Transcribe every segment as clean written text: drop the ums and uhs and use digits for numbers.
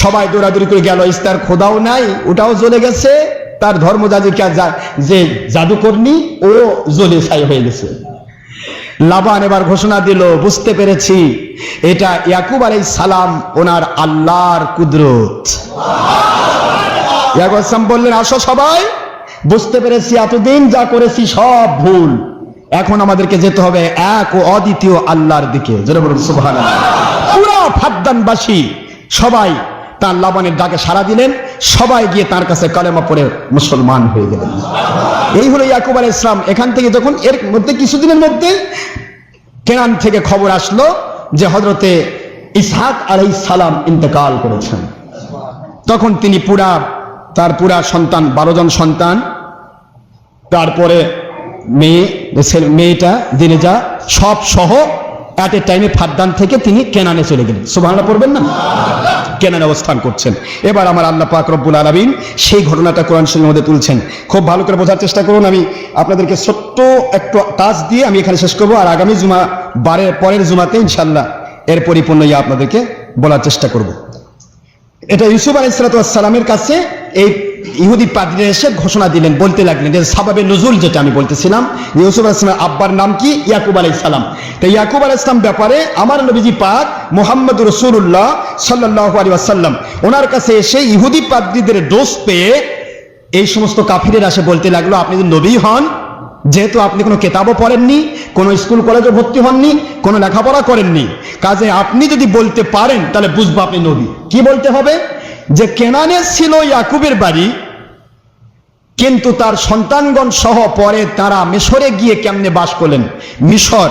সবাই দৌড়াদৌড়ি করে গেল, ইস্তার খোদাও নাই, ওটাও জ্বলে গেছে। তার ধর্মযাজক যে জাদুকর্মী ও জ্বলে ছাই হয়ে গেছে। লাবান এবার ঘোষণা দিল, বুঝতে পেরেছি এটা ইয়াকুব আলাইহিস সালাম ওনার আল্লাহর কুদরত। ইয়াকুব আলাইহিস সালাম বললেন, আসো সবাই, বুঝতে পেরেছি এতদিন যা করেছি সব ভুল, এখন আমাদেরকে যেতে হবে এক ও অদ্বিতীয় আল্লাহর দিকে। জোরে বলুন সুবহানাল্লাহ। পুরো ফাদ্দানবাসী সবাই তার লাবানের ডাকে সাড়া দিলেন, সবাই গিয়ে তার কাছে কালেমা পড়ে মুসলমান হয়ে গেলেন। এই হলো ইয়াকুব আলাইহিস সালাম। এখান থেকে যখন এর মধ্যে কিছুদিনের মধ্যে কেনান থেকে খবর আসলো যে হযরতে ইসহাক আলাইহিস সালাম ইন্তেকাল করেছেন, তখন তিনি তার পুরা সন্তান 12 জন সন্তান, তারপরে মেয়েটা দিনেজা সব সহ এট এ টাইমে ফাদ্দান থেকে তিনি কেনানে চলে গেলেন। সুবহানাল্লাহ পড়বেন না? কেনানে অবস্থান করছেন। এবার আমার আল্লাহ পাক রব্বুল আলামিন সেই ঘটনাটা কোরআন শরীফের মধ্যে তুলছেন। খুব ভালো করে বোঝার চেষ্টা করুন। আমি আপনাদেরকে ছোট্ট একটু টাচ দিয়ে আমি এখানে শেষ করবো, আর আগামী পরের জুমাতে ইনশাআল্লাহ এর পরিপূর্ণ আপনাদেরকে বলার চেষ্টা করব। এটা ইউসুফ আলাইহিস সালামের কাছে এই ইহুদি পাদ্রীরা এসে ঘোষণা দিলেন, বলতে লাগলেন যে সাবাবে নুজুল, যেটা আমি বলতেছিলাম, ইউসুফ আলাইহিস সালামের আব্বার নাম কি? ইয়াকুব আলাইহিস সালাম। তো ইয়াকুব আলাইহিস সালাম ব্যাপারে আমার নবীজি পাক মুহাম্মদুর রাসূলুল্লাহ সাল্লাল্লাহু আলাইহি ওয়াসাল্লাম ওনার কাছে এসে ইহুদি পাদ্রীদের দোষ পেয়ে এই সমস্ত কাফিরেরা এসে বলতে লাগলো, আপনি যদি নবী হন, যেহেতু আপনি কোনো কেতাবও পড়েননি, কোনো স্কুল কলেজে ভর্তি হননি, কোনো লেখাপড়া করেননি, কাজে আপনি যদি বলতে পারেন তাহলে বুঝবো আপনি নবী। কি বলতে হবে? যে কেনানে ছিল ইয়াকুবের বাড়ি, কিন্তু তার সন্তানগণ সহ পরে তারা মিশরে গিয়ে কেমনে বাস করলেন। মিশর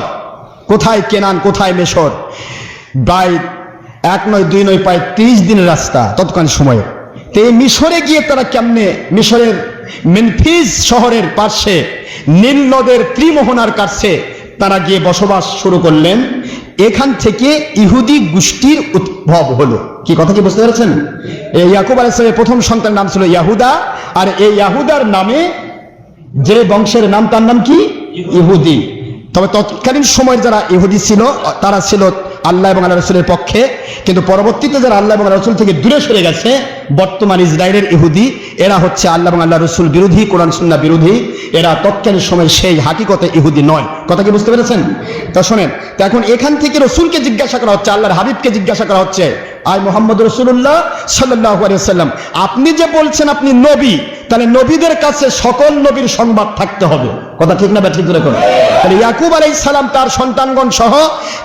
কোথায়, কেনান কোথায়, মিশর প্রায় 1 নয় 2 নয় প্রায় 30 দিনের রাস্তা তৎকালীন সময়ে। তো এই মিশরে গিয়ে তারা কেমনে, মিশরের মেনফিস শহরের পাশে নীল নদের ত্রিমোহনার কাছে তারা গিয়ে বসবাস শুরু করলেন। এখান থেকে ইহুদি গোষ্ঠীর উদ্ভব হলো। কি কথা কি বুঝতে পেরেছেন? এই ইয়াকুব আলাইহিস সালামের প্রথম সন্তানের নাম ছিল ইয়াহুদা, আর এই ইয়াহুদার নামে যে বংশের নাম, তার নাম কি? ইহুদি। তবে তৎকালীন সময়ের যারা ইহুদি ছিল তারা ছিল আল্লাহ এবং আল্লাহ রসুলের পক্ষে, কিন্তু পরবর্তীতে যারা আল্লাহ এবং আল্লাহ রসুল থেকে দূরে সরে গেছে, বর্তমান ইসরায়েলের ইহুদি, এরা হচ্ছে আল্লাহ এবং আল্লাহ রসুল বিরোধী, কোরআন সুন্নাহ বিরোধী। এরা তৎকালীন সময় সেই হাকিকতে ইহুদি নয়। কথা কি বুঝতে পেরেছেন? তা শোনেন, তো এখন এখান থেকে রসুলকে জিজ্ঞাসা করা হচ্ছে, আল্লাহর হাবিবকে জিজ্ঞাসা করা হচ্ছে, আয় মুহাম্মদ রাসূলুল্লাহ সাল্লাল্লাহু আলাইহি ওয়াসাল্লাম, আপনি যে বলছেন আপনি নবী, তাহলে নবীদের কাছে সকল নবীর সংবাদ থাকতে হবে। কথা ঠিক না ঠিক করে কোন? তাহলে ইয়াকুব আলাইহিস সালাম তার সন্তানগণ সহ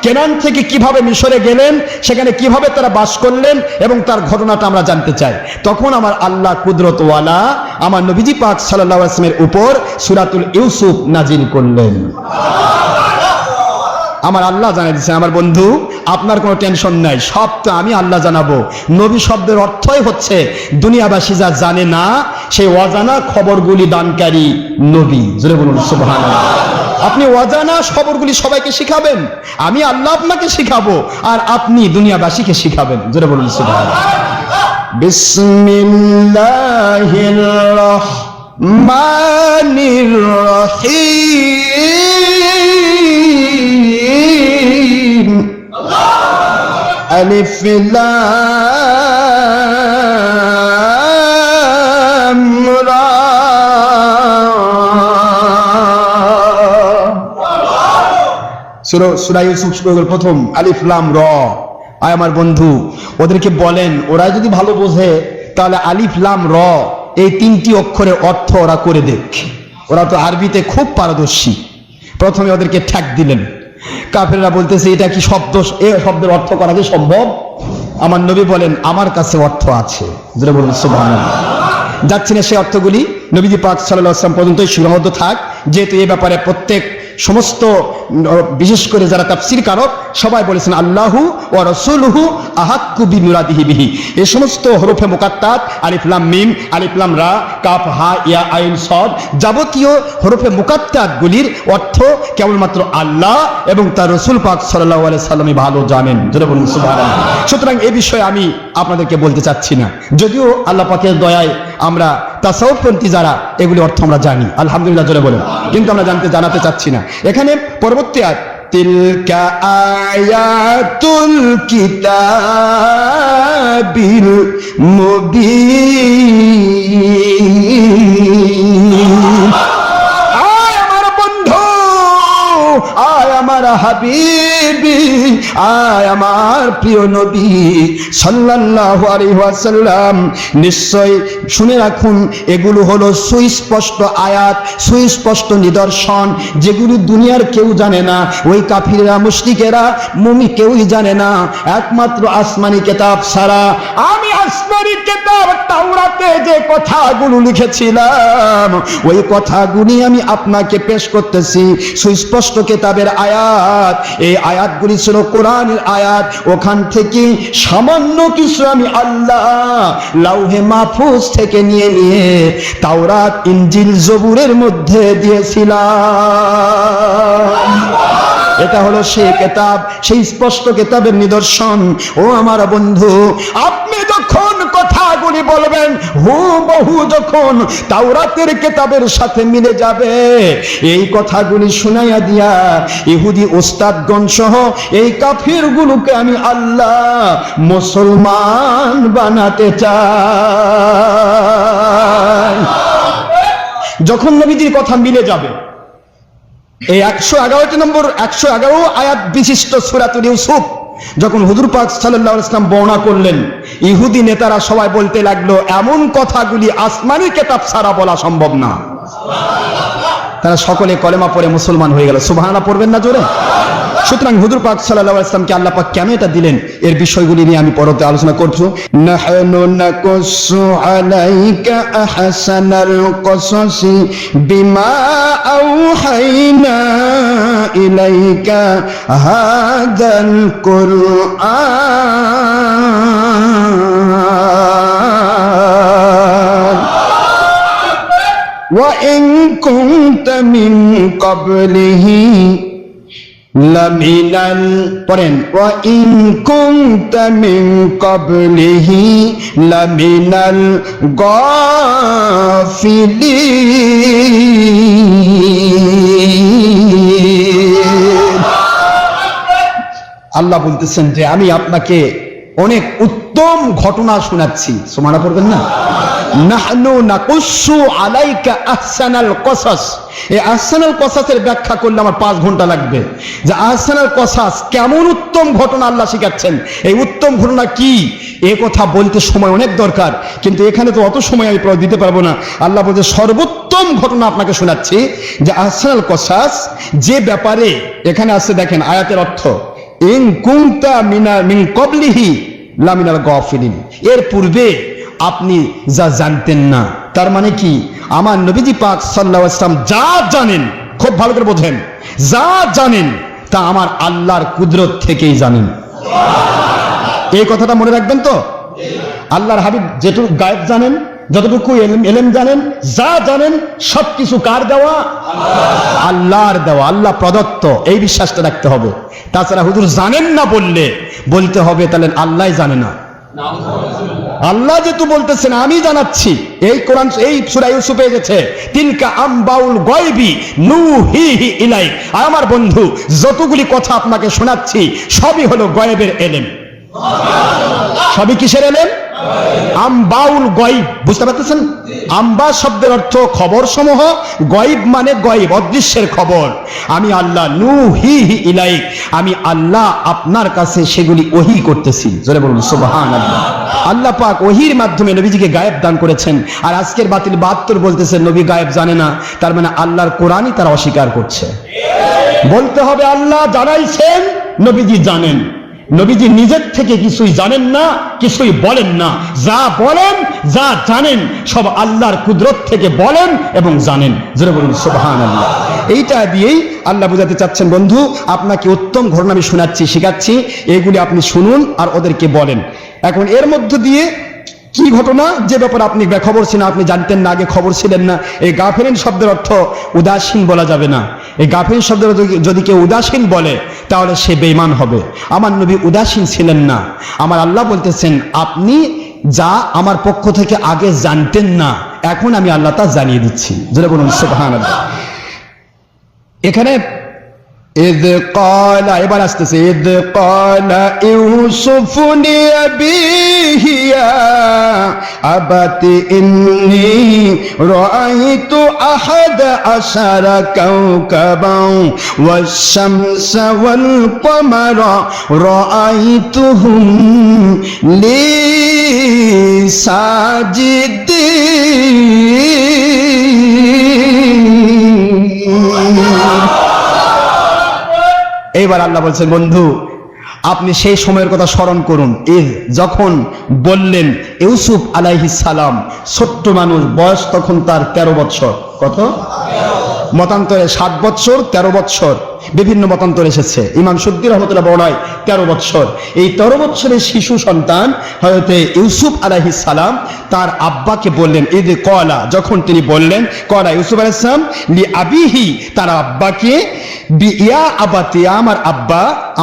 কেনান থেকে কিভাবে মিশরে গেলেন, সেখানে কিভাবে তারা বাস করলেন, এবং তার ঘটনাটা আমরা জানতে চাই। তখন আমার আল্লাহ কুদরতওয়ালা আমার নবীজি পাক সাল্লাল্লাহু আলাইহি ওয়াসাল্লামের উপর সূরাতুল ইউসুফ নাজিল করলেন। আমার আল্লাহ জানিয়ে দিচ্ছেন, আমার বন্ধু আপনার কোনো টেনশন নাই, সব তো আমি আল্লাহ জানাবো। নবী শব্দের অর্থই হচ্ছে দুনিয়াবাসী যা জানে না সেই অজানা খবরগুলি দানকারী নবী। জোরে বলুন সুবহানাল্লাহ। আপনি অজানা খবরগুলি সবাইকে শিখাবেন, আমি আল্লাহ আপনাকে শিখাবো, আর আপনি দুনিয়াবাসীকে শিখাবেন। জোরে বলুন সুবহানাল্লাহ। বিসমিল্লাহির রহমানির রহিম। আলিফ লাম রা। সূরা ইউসুফ প্রথম আলিফ লাম র। আয় আমার বন্ধু, ওদেরকে বলেন, ওরা যদি ভালো বোঝে তাহলে আলিফ লাম র এই 3টি অক্ষরের অর্থ ওরা করে দেখ। ওরা তো আরবিতে খুব পারদর্শী। প্রথমে ওদেরকে ঠ্যাক দিলেন। কাফেররা বলতেছে, এটা কি শব্দ, এই শব্দের অর্থ করা কি সম্ভব? আমার নবী বলেন, আমার কাছে অর্থ আছে। যেটা বলুন সুবহানাল্লাহ। যাচ্ছি না সেই অর্থগুলি, নবীজি পাক সাল্লাল্লাহু আলাইহি ওয়াসাল্লাম পর্যন্তই সীমাবদ্ধ থাক, যেহেতু এই ব্যাপারে প্রত্যেক সমস্ত বিশেষ করে যারা তাফসীর কারক সবাই বলেছেন আল্লাহু ওয়া রাসূলুহু আহাক্কু বিমুরাদিহি বিহি। এই সমস্ত হরফে মুকাত্তাত, আলিফ লাম মিম, আলিফ লাম রা, কাফ হা ইয়া আইন সদ, যাবতীয় হরফে মুকাত্তাত গুলির অর্থ কেবলমাত্র আল্লাহ এবং তার রাসূল পাক সাল্লাল্লাহু আলাইহি সাল্লামই ভালো জানেন। জোরে বলুন সুবহানাল্লাহ। সুতরাং এই বিষয়ে আমি আপনাদেরকে বলতে চাচ্ছি না, যদিও আল্লাহ পাকের দয়ায় আমরা তাসাউফপন্থী যারা এগুলি অর্থ আমরা জানি, আলহামদুলিল্লাহ জোরে বলেন, কিন্তু আমরা জানাতে চাচ্ছি না। এখানে পরবর্তী আয়াত, তিলকা আয়াতুল কিতাব কিতাবিল মুবিন। আয় আমার বন্ধু, আয় আমার হাবিবি, আয় আমার প্রিয় নবী সাল্লাল্লাহু আলাইহি ওয়াসাল্লাম। নিশ্চয় শুনে রাখুন, এগুলো হলো সুস্পষ্ট আয়াত, সুস্পষ্ট নিদর্শন, যেগুলো দুনিয়ার কেউ জানে না। ওই কাফিররা, মুশরিকেরা, মুমিন কেউই জানে না, একমাত্র আসমানি কিতাব ছাড়া। আমি আসমানি কিতাব তাওরাতে যে কথাগুলো লিখেছিলাম, ওই কথাগুলি আমি আপনাকে পেশ করতেছি। সুস্পষ্ট কিতাবের আয়াত, এই আয়াতগুলি ছিল কোরআনের আয়াত। ওখান থেকে সামান্য কিছু আমি আল্লাহ লাউহে মাহফুজ থেকে নিয়ে নিয়ে তাওরাত, ইনজিল, জবুরের মধ্যে দিয়েছিলাম। এটা হলো সেই কিতাব, সেই স্পষ্ট কিতাবের নিদর্শন। ও আমার বন্ধু, আপনি যখন কথাগুলি বলবেন, হুবহু যখন তাওরাতের কিতাবের সাথে মিলে যাবে, এই কথাগুলি শুনাইয়া দিয়া ইহুদি ওস্তাদগণ সহ এই কাফিরগুলোকে আমি আল্লাহ মুসলমান বানাতে চাই। যখন নবীজির কথা মিলে যাবে, এই 111 আয়াত বিশিষ্ট সূরাতুল ইউসুফ যখন হুজুর পাক সাল্লাল্লাহু আলাইহি ওয়াসাল্লাম বর্ণনা করলেন, ইহুদি নেতারা সবাই বলতে লাগলো, এমন কথাগুলি আসমানি কিতাব ছাড়া বলা সম্ভব না। তারা সকলে কলেমা পড়ে মুসলমান হয়ে গেল। সুবহানাল্লাহ পড়বেন না জোরে? সুতরাং হুজুর পাক সাল্লাল্লাহু আলাইহি ওয়াসাল্লামকে আল্লাহ পাক কেন এটা দিলেন, এর বিষয়গুলি নিয়ে আমি পরবর্তী আলোচনা করব। নাহনু নাকুসু আলাইকা আহসানাল কসাসি বিমা আওহাইনা ইলাইকা হাদাল কুরআন ওয়া ইন কুনতা মিন ক্বাবলিহি লামিনাল, পড়েন, ওয়া ইন কুনতা মিন ক্বাবলিহি লামিনাল গাফিলিন। আল্লাহ বলতেছেন যে আমি আপনাকে অনেক উত্তম ঘটনা শোনাচ্ছি। সুবহানাল্লাহ পড়বেন না? নাহনু নাকুসু আলাইকা আহসানাল কসাস। এই আহসানাল কসাসের ব্যাখ্যা করলে আমার 5 ঘন্টা লাগবে। যে আহসানাল কসাস কেমন উত্তম ঘটনা আল্লাহ শিখাচ্ছেন, এই উত্তম ঘটনা কি, এ কথা বলতে সময় অনেক দরকার, কিন্তু এখানে তো অত সময় আমি দিতে পারবো না। আল্লাহ বলছে সর্বোত্তম ঘটনা আপনাকে শোনাচ্ছি। যে আহসানাল কসাস, যে ব্যাপারে এখানে আছে, দেখেন আয়াতের অর্থ, ইন কুনতা মিন ক্বাবলিহি লামিনাল গাফিলিন, এর পূর্বে আপনি যা জানতেন না। তার মানে কি, আমার নবীজি পাক সাল্লাল্লাহু আলাইহি ওয়াসাল্লাম যা জানেন, খুব ভালো করে বোঝেন, যা জানেন তা আমার আল্লাহর কুদরত থেকেই জানেন। এই কথাটা মনে রাখবেন তো। আল্লাহর হাবিব যেটুকু গায়েব জানেন, যতটুকু এলেম জানেন, যা জানেন সবকিছু কার দেওয়া? আল্লাহর দেওয়া, আল্লাহ প্রদত্ত। এই বিশ্বাসটা রাখতে হবে। তাছাড়া হুজুর জানেন না বলতে হবে তাহলে আল্লাহ জানে না। আল্লাহ যেহেতু বলতেছেন আমি জানাচ্ছি, এই কোরআন, এই সূরা ইউসুফে এসেছে, তিলকা আমবাউল গায়বি নুহিহি ইলাইক। আমার বন্ধু, যতগুলি কথা আপনাকে শোনাচ্ছি সবই হলো গায়বের এলেম। সবই কিসের এলেম? আম্বাউল গায়ব। বুঝতে পারতেছেন? আম্বা শব্দের অর্থ খবর সমূহ, গায়ব মানে গায়ব, অদৃশ্যের খবর। আমি আল্লাহ নুহিহি ইলাইক, আমি আল্লাহ আপনার কাছে সেগুলি ওহী করতেছি। জোরে বলুন সুবহানাল্লাহ। আল্লাহ পাক ওহীর মাধ্যমে নবীজিকে গায়েব দান করেছেন। আর আজকের বাতিল 72 বলতেছেন নবী গায়েব জানে না, তার মানে আল্লাহর কোরআনই তারা অস্বীকার করছে। বলতে হবে আল্লাহ জানাইছেন, নবীজি জানেন। নবীজি নিজের থেকে কিছুই জানেন না, কিছুই বলেন না। যা বলেন, যা জানেন সব আল্লাহর কুদরত থেকে বলেন এবং জানেন। জোরে বলুন সুবহানাল্লাহ। এইটা দিয়েই আল্লাহ বোঝাতে চাচ্ছেন, বন্ধু আপনাকে উত্তম ঘটনা আমি শোনাচ্ছি, শেখাচ্ছি, এইগুলি আপনি শুনুন আর ওদেরকে বলেন। এখন এর মধ্য দিয়ে কি ঘটনা, যে ব্যাপারে আপনি বেখবর ছিলেন, আপনি জানতেন না, আগে খবর ছিলেন না। এই গাফিলিন শব্দের অর্থ উদাসীন বলা যাবে না। এই গাফিলিন শব্দের যদি কেউ উদাসীন বলে তাহলে সে বেঈমান হবে। আমার নবী উদাসীন ছিলেন না। আমার আল্লাহ বলতেছেন, আপনি যা আমার পক্ষ থেকে আগে জানতেন না, এখন আমি আল্লাহ তা জানিয়ে দিচ্ছি। যেটা বলুন সুবহানাল্লাহ। এখানে إذ قال এবার আসতেছে إذ قال يوسف لأبيه يا أبت إني رأيت 11 كوكبا والشمس والقمر رأيتهم لي ساجدين। এইবার আল্লাহ বলছেন, বন্ধু আপনি সেই সময়ের কথা স্মরণ করুন, যখন বললেন ইউসুফ আলাইহিস সালাম ছোট্ট মানুষ, বয়স তখন তার 13 বছর। কত? মতান্তরে 7 বছর, 13 বছর, বিভিন্ন মতান্তর এসেছে। ইমাম সুদ্দী রহমতুল্লাহ বর্ণায় 13 বছর। এই 13 বছরের শিশু সন্তান হযরত ইউসুফ আলাইহিস সালাম তার আব্বাকে বললেন, ইদ কলা, যখন তিনি বললেন, কলা ইউসুফ আলাইহিস সালাম লি আবিহি, তার আব্বাকে, ইয়া আবাতি,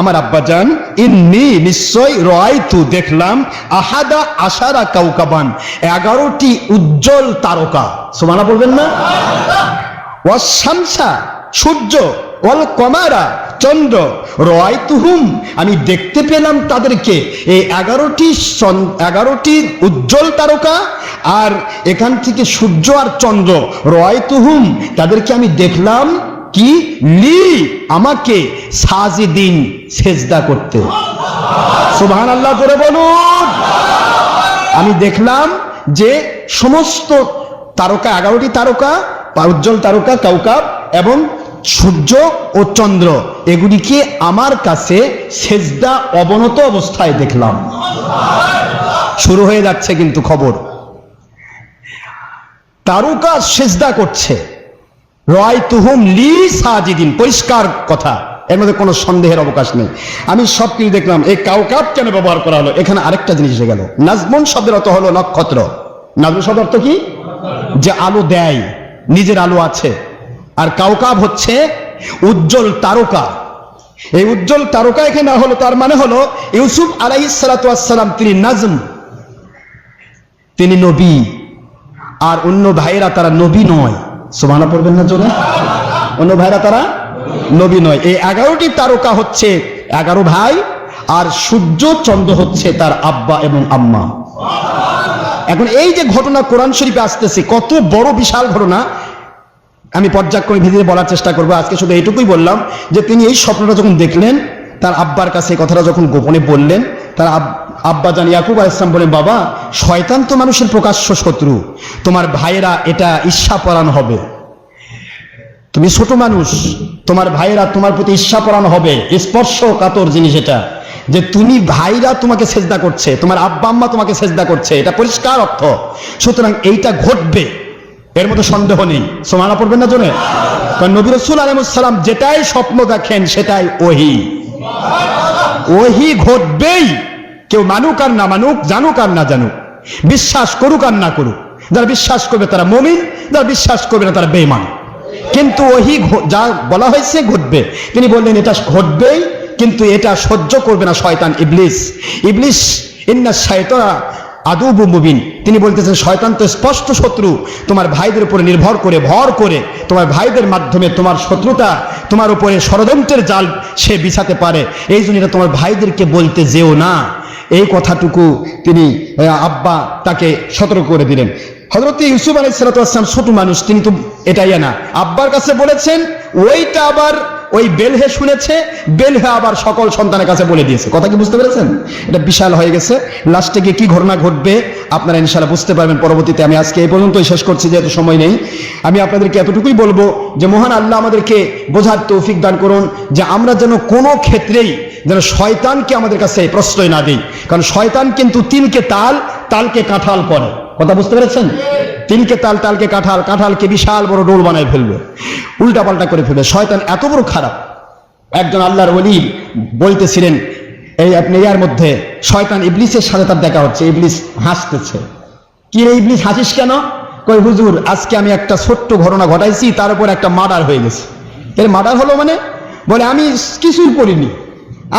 আমার আব্বাজান, ইন্নী, নিশ্চয়, রাআইতু, দেখলাম, 11 কাওকাবান, 11টি উজ্জ্বল তারকা। সুবহানাল্লাহ বলবেন না? ওয়াশ-শামসা, সূর্য, ওয়াল কমারা, চন্দ্র, রাআইতুহুম, আমি দেখতে পেলাম তাদেরকে, এই 11টি উজ্জ্বল তারকা, আর এখান থেকে সূর্য আর চন্দ্র, রাআইতুহুম, তাদেরকে আমি দেখলাম কি, লি, আমাকে, সাজিদিন, সেজদা করতে। সুবহানাল্লাহ জোরে বলুন। আমি দেখলাম যে সমস্ত তারকা, 11টি তারকা, উজ্জ্বল তারকা, কাউকাব এবং সূর্য ও চন্দ্র, এগুলিকে আমার কাছে সেজদা অবনত অবস্থায় দেখলাম। শুরু হয়ে যাচ্ছে কিন্তু খবর, তারকা সেজদা করছে। রাআইতুহুম লি সাজিদিন, পরিষ্কার কথা, এর মধ্যে কোনো সন্দেহের অবকাশ নেই। আমি সব কিছু দেখলাম। এই কাউকাব কেন ব্যবহার করা হলো? এখানে আরেকটা জিনিস এসে গেল। নাজমুন শব্দের অর্থ হলো নক্ষত্র। নাজমুন শব্দের অর্থ কি? যে আলো দেয়, নিজের আলো আছে। আর কাউকাব হচ্ছে উজ্জ্বল তারকা। এই উজ্জ্বল তারকা এখানে হলো, তার মানে হলো ইউসুফ আলাইহিস সালাতু ওয়াস সালাম তিনি নাজম, তিনি নবী, আর অন্য ভাইয়েরা তারা নবী নয়। সুবহানাল্লাহ পড়বেন না জোরে? অন্য ভাইরা তারা নবী নয়। এই 11টি তারকা হচ্ছে 11 ভাই, আর সূর্য চন্দ্র হচ্ছে তার আব্বা এবং আম্মা। এখন এই যে ঘটনা কোরআন শরীফে আসতেছে, কত বড় বিশাল ঘটনা, আমি পর্যায়ক্রমে ভিত্তিতে বলার চেষ্টা করবো। আজকে শুধু এইটুকুই বললাম যে তিনি এই স্বপ্নটা যখন দেখলেন, তার আব্বার কাছে এই কথাটা যখন গোপনে বললেন, তার আব্বা জান ইয়াকুব আলাইহিস সালাম বলেন, বাবা, শয়তান তো মানুষের প্রকাশ্য শত্রু, তোমার ভাইয়েরা এটা ঈর্ষাপরায়ণ হবে, তুমি ছোট মানুষ, তোমার ভাইয়েরা তোমার প্রতি ঈর্ষাপরায়ণ হবে, স্পর্শকাতর জিনিস এটা, যে তুমি ভাইরা তোমাকে সেজদা করছে, তোমার আব্বা আম্মা তোমাকে সেজদা করছে, এটা পরিষ্কার অর্থ। সুতরাং এইটা ঘটবে, এর মধ্যে সন্দেহ নেই। সুবহানাল্লাহ পড়বেন না জোরে? কারণ নবী রাসূল আলাইহিস সালাম যেটাই স্বপ্ন দেখেন সেটাই ওহী। ওহী ঘটবেই, কেউ মানুক আর না মানুক, জানুক আর না জানুক, বিশ্বাস করুক আর না করুক। যারা বিশ্বাস করবে তারা মুমিন, যারা বিশ্বাস করবে না তারা বেঈমান। কিন্তু ওহী যা বলা হয়েছে ঘটবে। তিনি বললেন এটা ঘটবেই, কিন্তু এটা সহ্য করবে না শয়তান, ইবলিস। ইবলিস ইন্না শাইতানা আদুবুম মুবিন, তিনি বলতেছেন শয়তান তো স্পষ্ট শত্রু, তোমার ভাইদের উপরে নির্ভর করে, ভর করে, তোমার ভাইদের মাধ্যমে তোমার শত্রুতা, তোমার উপরে ষড়যন্ত্রের জাল সে বিছাতে পারে। এই জন্য এটা তোমার ভাইদেরকে বলতে যেও না। এই কথাটুকু তিনি আব্বা তাকে সতর্ক করে দিলেন। হযরত ইউসুফ আলাইহিস সালাতু ওয়াস সালাম ছোট মানুষ, তিনি তো এটাই না আব্বার কাছে বলেছেন, ওইটা আবার ওই বেলহে শুনেছে, বেলহে আবার সকল সন্তানের কাছে বলে দিয়েছে। কথা কি বুঝতে পেরেছেন? এটা বিশাল হয়ে গেছে। লাস্টে গিয়ে কি ঘটনা ঘটবে আপনারা ইনশাআল্লাহ বুঝতে পারবেন পরবর্তীতে। আমি আজকে এই পর্যন্তই শেষ করছি, যেহেতু সময় নেই। আমি আপনাদেরকে এতটুকুই বলবো যে মহান আল্লাহ আমাদেরকে বোঝার তৌফিক দান করুন, যে আমরা যেন কোনো ক্ষেত্রেই যেন শয়তানকে আমাদের কাছে প্রশ্রয় না দিই। কারণ শয়তান কিন্তু তিলকে তাল, তালকে কাঁঠাল করে। কথা বুঝতে পেরেছেন? তিলকে তাল, তালকে কাঁঠাল, কাঁঠালকে বিশাল বড় ডোল বানায় ফেলবে, উল্টা পাল্টা করে ফেলবে। শয়তান এত বড় খারাপ। একজন আল্লাহর ওলি বলতেছিলেন, এই আপনি ইয়ার মধ্যে শয়তান ইবলিসের সাথে তার দেখা হচ্ছে। ইবলিস হাসতেছে। কি রে ইবলিস, হাসিস কেন? কই হুজুর, আজকে আমি একটা ছোট্ট ঘটনা ঘটাইছি, তার উপর একটা মার্ডার হয়ে গেছে। এর মার্ডার হলো মানে? বলে আমি কিছুই করিনি,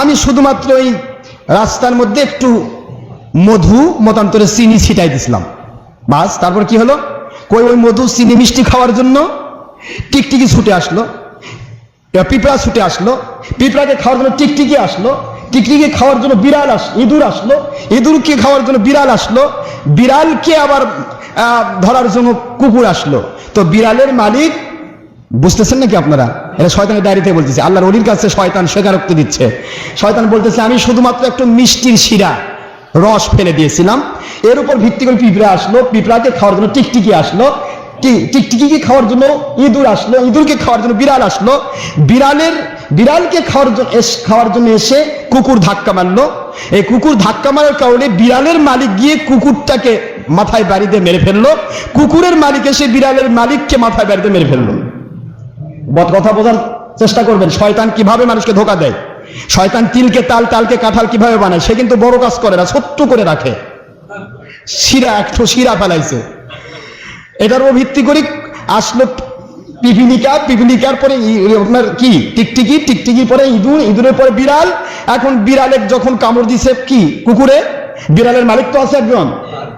আমি শুধুমাত্র এই রাস্তার মধ্যে একটু মধু মতান্তরে চিনি ছিটাই দিছিলাম, বাস। তারপর কি হলো? কই ওই মধু চিনি মিষ্টি খাওয়ার জন্য টিকটিকি ছুটে আসলো। পিঁপড়া ছুটে আসলো, পিঁপড়াকে খাওয়ার জন্য টিকটিকি আসলো, টিকটিকি খাওয়ার জন্য বিড়াল ইঁদুর আসলো, ইঁদুরকে খাওয়ার জন্য বিড়াল আসলো, বিড়ালকে আবার ধরার জন্য কুকুর আসলো। তো বিড়ালের মালিক, বুঝতেছেন নাকি আপনারা? এটা শয়তানের ডায়েরিতে বলতেছে, আল্লাহর ওলির কাছে শয়তান স্বীকারোক্তি দিচ্ছে। শয়তান বলতেছে, আমি শুধুমাত্র একটু মিষ্টির শিরা রস ফেলে দিয়েছিলাম, এর উপর ভিত্তি করে পিঁপড়া আসলো, পিঁপড়াকে খাওয়ার জন্য টিকটিকি আসলো, টিকটিকিকে খাওয়ার জন্য ইঁদুর আসলো, ইঁদুরকে খাওয়ার জন্য বিড়াল আসলো, বিড়ালকে খাওয়ার জন্য এসে কুকুর ধাক্কা মারলো। এই কুকুর ধাক্কা মারার কারণে বিড়ালের মালিক গিয়ে কুকুরটাকে মাথায় বাড়ি দিয়ে মেরে ফেললো, কুকুরের মালিক এসে বিড়ালের মালিককে মাথায় বাড়ি দিয়ে মেরে ফেললো। কথা বোঝার চেষ্টা করবেন, শয়তান কিভাবে মানুষকে ধোঁকা দেয়। শয়তান তিলকে তাল, তালকে কাঁঠাল কিভাবে বানায়। সে কিন্তু বড় কাজ করে না, ছোট্ট করে রাখে। একটু শিরা ফেলাইছে, এটার উপর ভিত্তি করে আসলো পিপিলিকার পরে আপনার কি টিকটিকি, টিকটিকির পরে ইঁদুর, ইঁদুরের পরে বিড়াল। এখন বিড়ালের যখন কামড় দিছে কি কুকুরে, বিড়ালের মালিক তো আছে একজন,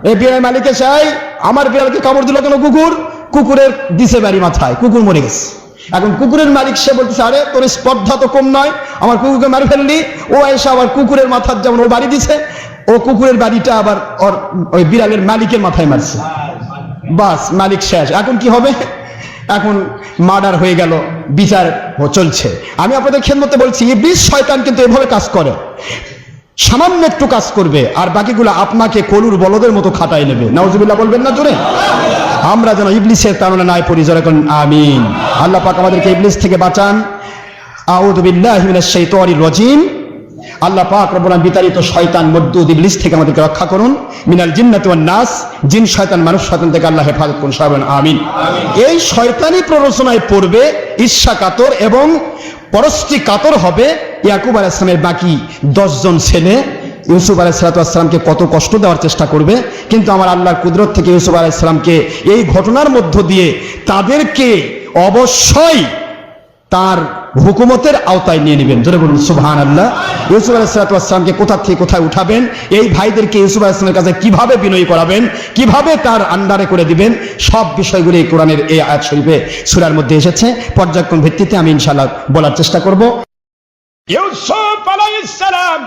এই বিড়ালের মালিকে চাই আমার বিড়ালকে কামড় দিল কেন কুকুর, কুকুরের দিছে বাড়ি মাথায়, কুকুর মরে গেছে। এখন কুকুরের মালিক সে বলতেছে, আরে তোর স্পর্ধা তো কম নয়, আমার কুকুরকে মারি ফেললি। ও এসে আবার কুকুরের মাথার যেমন ও বাড়ি দিছে, ও কুকুরের বাড়িটা আবার ওই বিড়ালের মালিকের মাথায় মারছে। বাস, মালিক শেষ। এখন কি হবে? এখন মার্ডার হয়ে গেল, বিচার চলছে। আমি আপনাদের খেদমতে বলছি, ইবলিস শয়তান কিন্তু এভাবে কাজ করে, সামান্য একটু কাজ করবে আর বাকিগুলো আপনাকে কলুর বলদের মতো খাটাই নেবে। নাউজুবিল্লাহ বলবেন না জোরে? আমরা যেন ইবলিসের তাড়না নাই পড়ি, জোরে কোন আমিন। আল্লাহ পাক আমাদেরকে ইবলিস থেকে বাঁচান। আউযু বিল্লাহি মিনাশ শাইতানির রাজিম। আল্লাহ পাক রব্বুল আলামিন বিতাড়িত শয়তান মরদুদ ইবলিস থেকে আমাদেরকে রক্ষা করুন। মিনাল জিন্নাতি ওয়ান নাস, জিন শয়তান মানুষ শয়তান থেকে আল্লাহ হেফাজত করুন, সবাই বলেন আমিন। এই শয়তানি প্ররোচনায় পড়বে, ঈর্ষা কাতর এবং পরশ্রী কাতর হবে ইয়াকুব আলাইহিস সালামের বাকি 10 জন ছেলে। ইউসুফ আলাইহিস সালামকে কত কষ্ট দেওয়ার চেষ্টা করবে, কিন্তু আমার আল্লাহর কুদরত থেকে ইউসুফ আলাইহিস সালামকে এই ঘটনার মধ্য দিয়ে তাদেরকে অবশ্যই তার হুকুমতের আওতায় নিয়ে নেবেন। জোরে বলুন সুবহানাল্লাহ। ইউসুফ আলাইহিস সালামকে কোথা থেকে কোথায় উঠাবেন, এই ভাইদেরকে ইউসুফ আলাইহিস সালামের কাছে কিভাবে বিনয়ী করাবেন, কিভাবে তার আন্ডারে করে দিবেন, সব বিষয়গুলি কোরআনের এই আয়াত শরীফে সূরার মধ্যে এসেছে। পর্যায়ক্রম ভিত্তিতে আমি ইনশাআল্লাহ বলার চেষ্টা করব। ইউসুফ আলাইহিস সালাম,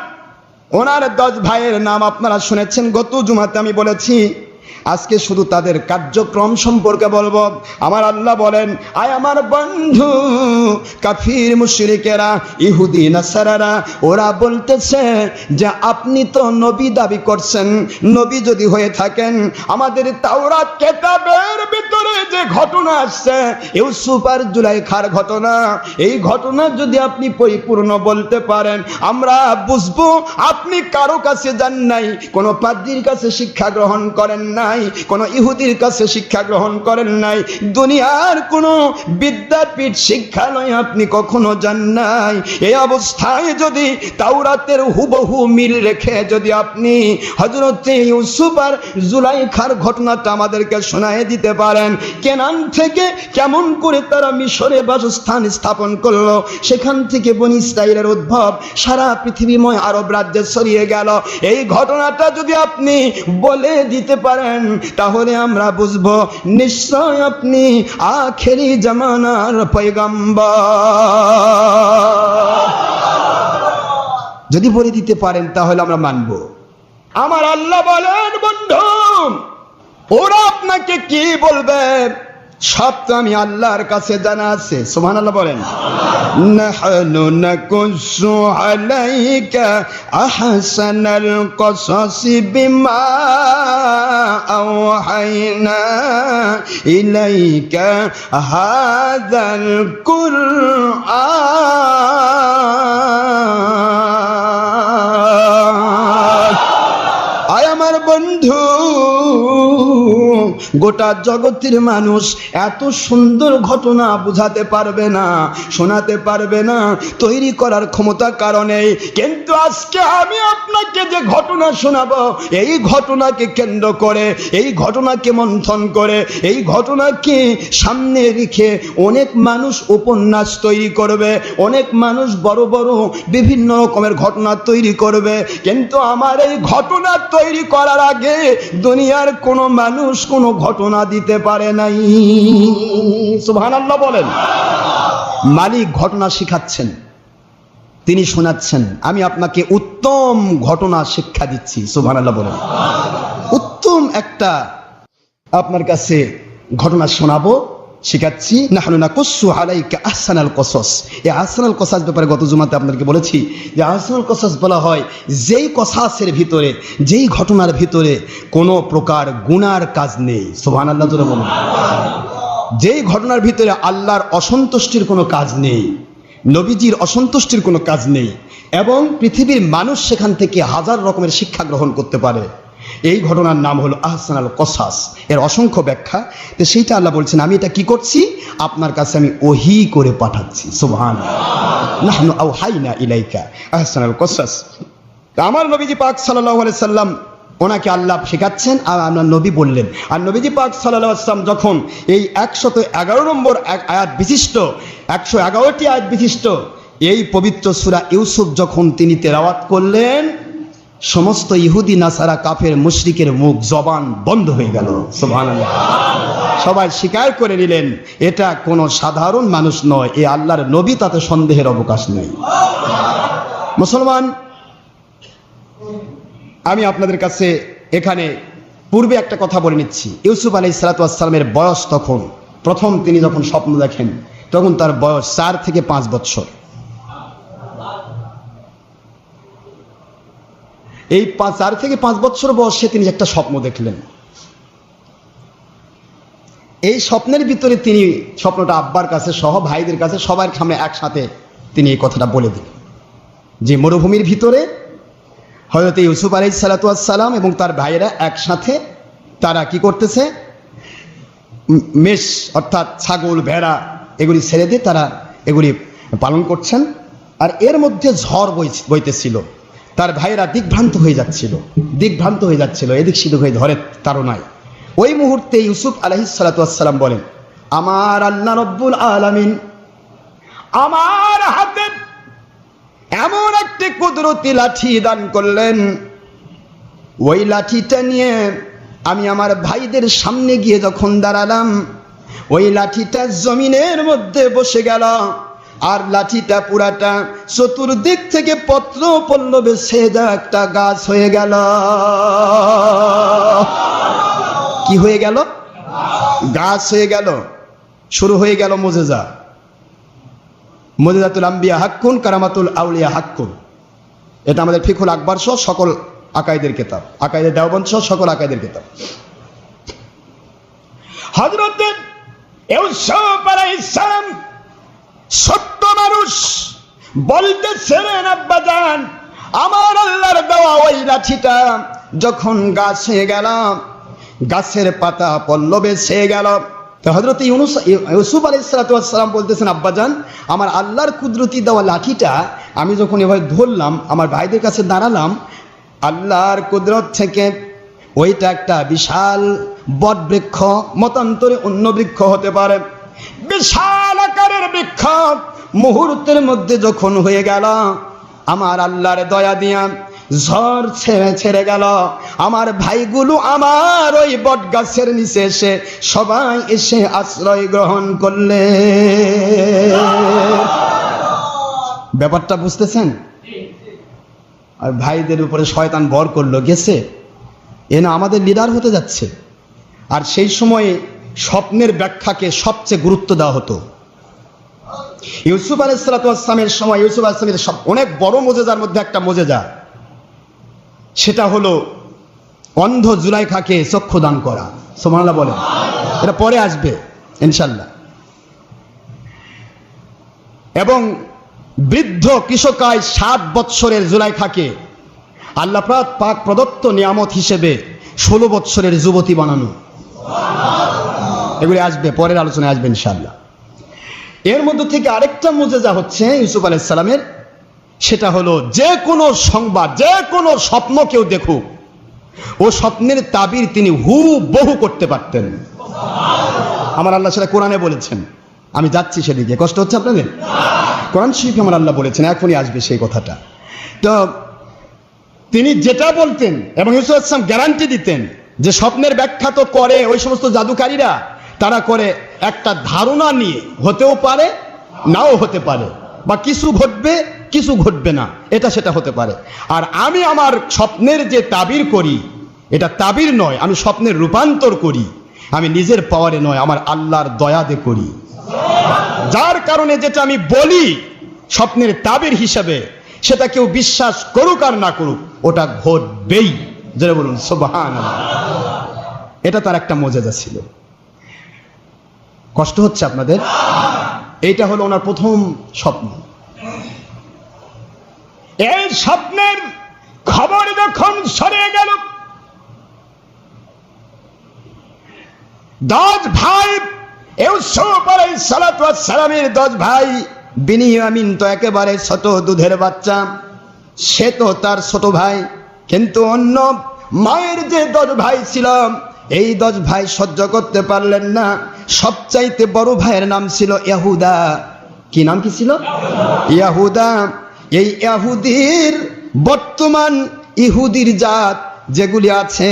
ওনার 10 ভাইয়ের নাম আপনারা শুনেছেন, গত জুমাতে আমি বলেছি। আজকে শুধু তাদের কার্যক্রম সম্পর্কে বলবো। আমার আল্লাহ বলেন, আয় আমার বন্ধু কাফির মুশরিকেরা, ইহুদি নাসারারা, ওরা বলতেছে যে আপনি তো নবী দাবি করছেন, নবী যদি হয়ে থাকেন আমাদের তাওরাত কিতাবের ভিতরে যে ঘটনা আসছে ইউসুফ আর জুলাইখার ঘটনা, এই ঘটনা যদি আপনি পরিপূর্ণ বলতে পারেন আমরা বুঝবো আপনি কারো কাছে যান নাই, কোনো পাদ্রীর কাছে শিক্ষা গ্রহণ করেন নাই, কোন ইহুদির কাছে শিক্ষা গ্রহণ করেন নাই, দুনিয়ার কোন বিদ্যাপীঠ শিক্ষালয়ে আপনি কখনো যান নাই। এই অবস্থায় যদি তাওরাতের হুবহু মিল রেখে যদি আপনি হযরত ইউসুফ আর জুলাইখার ঘটনাটা আমাদেরকে শোনায় দিতে পারেন, কেনান থেকে কেমন করে তারা মিশরে বাসস্থান স্থাপন করলো, সেখান থেকে বনি ইসরাইলের উদ্ভব সারা পৃথিবীময় আরব রাজ্যে ছড়িয়ে গেল, এই ঘটনাটা যদি আপনি বলে দিতে পারেন তাহলে আমরা বুঝবো নিশ্চয় আপনি আখেরি জামানার পয়গম্বর। যদি বলে দিতে পারেন তাহলে আমরা মানব। আমার আল্লাহ বলেন, বন্ধু ওরা আপনাকে কি বলবে সব তো আমি আল্লাহর কাছে জানা আছে। সুবহানাল্লাহ বলেন। নাহনু নাকুসু আলাইকা আহসানাল কসাসি বিমা আওহাইনা ইলাইকা হাযাল কুরআন। আয় আমার বন্ধু, গোটা জগতের মানুষ এত সুন্দর ঘটনা বুঝাতে পারবে না, শোনাতে পারবে না, তৈরি করার ক্ষমতা কারণে, কিন্তু আজকে আমি আপনাকে যে ঘটনা শোনাবো এই ঘটনাকে কেন্দ্র করে, এই ঘটনাকে মন্থন করে, এই ঘটনাকে সামনে রেখে অনেক মানুষ উপন্যাস তৈরি করবে, অনেক মানুষ বড় বড় বিভিন্ন রকমের ঘটনা তৈরি করবে, কিন্তু আমার এই ঘটনা তৈরি করার আগে দুনিয়ার কোনো মানুষ কোনো ঘটনা দিতে পারে নাই। সুবহানাল্লাহ বলেন। মালিক ঘটনা শিখাচ্ছেন, তিনি শোনাচ্ছেন, আমি আপনাকে উত্তম ঘটনা শিক্ষা দিচ্ছি। সুবহানাল্লাহ বলেন। উত্তম একটা আপনার কাছে ঘটনা শোনাবো, শিখাচ্ছি। নাহনু নাকুসসু আলাইকা আহসানাল কসস। এই আহসানাল কসস ব্যাপারে গত জুমাতে আপনাদেরকে বলেছি যে আহসানাল কসস বলা হয় যেই কসাসের ভিতরে, যেই ঘটনার ভিতরে কোনো প্রকার গুনার কাজ নেই। সুবহানাল্লাহ জোরে বলুন। যেই ঘটনার ভিতরে আল্লাহর অসন্তুষ্টির কোনো কাজ নেই, নবীজির অসন্তুষ্টির কোনো কাজ নেই, এবং পৃথিবীর মানুষ সেখান থেকে হাজার রকমের শিক্ষা গ্রহণ করতে পারে, এই ঘটনার নাম হলো আহসানাল কসাস। এর অসংখ্য ব্যাখ্যা, তো সেইটা আল্লাহ বলছেন আমি এটা কি করছি, আপনার কাছে আমি ওহী করে পাঠাচ্ছি। সুবহানাল্লাহ। নাহনু আওহাইনা ইলাইকা আহসানাল কসাস। আমার নবীজি পাক সাল্লাল্লাহু আলাইহি সাল্লাম, ওনাকে আল্লাহ শেখাচ্ছেন আর আমরা নবী বললেন। আর নবীজি পাক সাল্লাল্লাহু আলাইহি সাল্লাম যখন এই 111 নম্বর আয়াত বিশিষ্ট, 111টি আয়াত বিশিষ্ট এই পবিত্র সূরা ইউসুফ যখন তিনি তেলাওয়াত করলেন, সমস্ত ইহুদি নাসারা কাফের মুশরিকের মুখ জবান বন্ধ হয়ে গেল। সুবহানাল্লাহ। সবাই স্বীকার করে নিলেন এটা কোনো সাধারণ মানুষ নয়, এ আল্লাহর নবী, তাতে সন্দেহের অবকাশ নেই। মুসলমান, আমি আপনাদের কাছে এখানে পূর্বে একটা কথা বলে নিচ্ছি। ইউসুফ আলাইহিস সালাতু ওয়াস সালামের বয়স তখন, প্রথম তিনি যখন স্বপ্ন দেখেন তখন তার বয়স 4 থেকে 5 বছর। এই 4 থেকে 5 বছর বয়সে তিনি একটা স্বপ্ন দেখলেন। এই স্বপ্নের ভিতরে তিনি স্বপ্নটা আব্বার কাছে সহ ভাইদের কাছে সবার সামনে একসাথে তিনি এই কথাটা বলে দিলেন যে মরুভূমির ভিতরে হযরত ইউসুফ আলাইহিস সালাতু ওয়াস সালাম এবং তার ভাইয়েরা একসাথে তারা কি করতেছে, মেষ অর্থাৎ ছাগল ভেড়া এগুলি ছেড়ে দিয়ে তারা এগুলি পালন করছেন। আর এর মধ্যে ঝড় বইতেছিল, তার ভাইয়েরা দিগ্ভ্রান্ত হয়ে যাচ্ছিল, এদিক সেদিক হয়ে ধরে তাড়নায়। ওই মুহূর্তে ইউসুফ আলাইহিস সালাতু ওয়াস সালাম বলেন, আমার আল্লাহ রব্বুল আলামিন আমার হাতে এমন একটি কুদরতি লাঠি দান করলেন, ওই লাঠিটা নিয়ে আমি আমার ভাইদের সামনে গিয়ে যখন দাঁড়ালাম, ওই লাঠিটা জমিনের মধ্যে বসে গেল, আর লাঠিটা পুরাটা চতুর্দিক থেকে পত্র পল্লবে ছেদা একটা গাছ হয়ে গেল। কি হয়ে গেল? গাছ হয়ে গেল। শুরু হয়ে গেল মুজিজা। মুজিজাতুল আম্বিয়া হাক্কুন, কারামাতুল আউলিয়া হাক্কুন। এটা আমাদের ফিকুল আকবর সহ সকল আকাইদের কিতাব, আকাইদে দেওবন্দ সহ সকল আকাইদের কিতাব। হযরত ইউসুফ আলাইহিস সালাম সত্য মানুষ, বলতেছিলেন আব্বাজান আমার আল্লাহর দেওয়া ওই লাঠিটা যখন গাছ হয়ে গেল, গাছের পাতা পল্লবে ছেয়ে গেল, তো হযরত ইউসুফ আলাইহিস সালাতু ওয়াস সালাম বলতেছেন আব্বাজান আমার আল্লাহর কুদরতি দেওয়া লাঠিটা আমি যখন এভাবে ধরলাম, আমার ভাইদের কাছে দাঁড়ালাম, আল্লাহর কুদরত থেকে ওইটা একটা বিশাল বট বৃক্ষ, মতান্তরে অন্য বৃক্ষ হতে পারে, বিশাল আকারের বৃক্ষ মুহূর্তের মধ্যে যখন হয়ে গেল, আমার আল্লাহর দয়া দিয়া ঝড় ছেড়ে গেল, আমার ভাইগুলো আমার ওই বট গাছের নিচে এসে সবাই এসে আশ্রয় গ্রহণ করলে। ব্যাপারটা বুঝতেছেন? আর ভাইদের উপরে শয়তান ভর করলো, গেছে এ না আমাদের লিডার হতে যাচ্ছে। আর সেই সময়ে স্বপ্নের ব্যাখ্যাকে সবচেয়ে গুরুত্ব দেওয়া হতো। ইউসুফ আলাইহিস সালাতু ওয়াস সালামের সময় ইউসুফ আলাইহিস সালামের অনেক বড় মুজিজার মধ্যে একটা মুজিজা, সেটা হলো অন্ধ জুলাইখাকে চক্ষু দান করা। সুবহানাল্লাহ বলেন। এটা পরে আসবে ইনশাআল্লাহ। এবং বৃদ্ধ কৃষকায় 7 বৎসরের জুলাইখাকে আল্লাহ পাক প্রদত্ত নিয়ামত হিসেবে 16 বৎসরের যুবতী বানানো। এগুলি আসবে, পরের আলোচনায় আসবে ইনশাআল্লাহ। এর মধ্যে থেকে আরেকটা মুজিজা হচ্ছে ইউসুফ আলাইহিস সালামের, সেটা হলো যে কোনো সংবাদ, যে কোনো স্বপ্ন কেউ দেখুক, ও স্বপ্নের তাবির তিনি হুবহু করতে পারতেন। আমার আল্লাহ সেটা কোরআনে বলেছেন। আমি যাচ্ছি সেদিকে, কষ্ট হচ্ছে আপনাদের? কোরআন শরীফে আমার আল্লাহ বলেছেন, এখনই আসবে সেই কথাটা। তো তিনি যেটা বলতেন এবং ইউসুফ আলাইহিস সালাম গ্যারান্টি দিতেন যে স্বপ্নের ব্যাখ্যা তো করে ওই সমস্ত জাদুকারীরা, তারা করে একটা ধারণা নিয়ে, হতেও পারে নাও হতে পারে, বা কিছু ঘটবে কিছু ঘটবে না, এটা সেটা হতে পারে। আর আমি আমার স্বপ্নের যে তাবির করি, এটা তাবির নয়, আমি স্বপ্নের রূপান্তর করি, আমি নিজের পাওয়ারে নয়, আমার আল্লাহর দয়াতে করি। যার কারণে যেটা আমি বলি স্বপ্নের তাবির হিসাবে, সেটা কেউ বিশ্বাস করুক আর না করুক, ওটা ঘটবেই। যারা বলুন সুবহানাল্লাহ। এটা তার একটা মজেজা ছিল। কষ্ট হচ্ছে আপনাদের? এইটা হলো ওনার প্রথম স্বপ্ন। এই স্বপ্নের খবর যখন ছড়িয়ে গেল, 10 ভাই ইউসুফ আলাইহিস সালাতু ওয়াস সালামের 10 ভাই, বিনিয়ামিন তো একেবারে ছোট দুধের বাচ্চা, সে তো তার ছোট ভাই। কিন্তু অন্য মায়ের যে 10 ভাই ছিল, এই 10 ভাই সহ্য করতে পারলেন না। সবচাইতে বড় ভাইয়ের নাম ছিল ইয়াহুদা। কি নাম কি ছিল? ইয়াহুদা। এই ইয়াহুদির বর্তমান ইহুদির জাত যেগুলি আছে,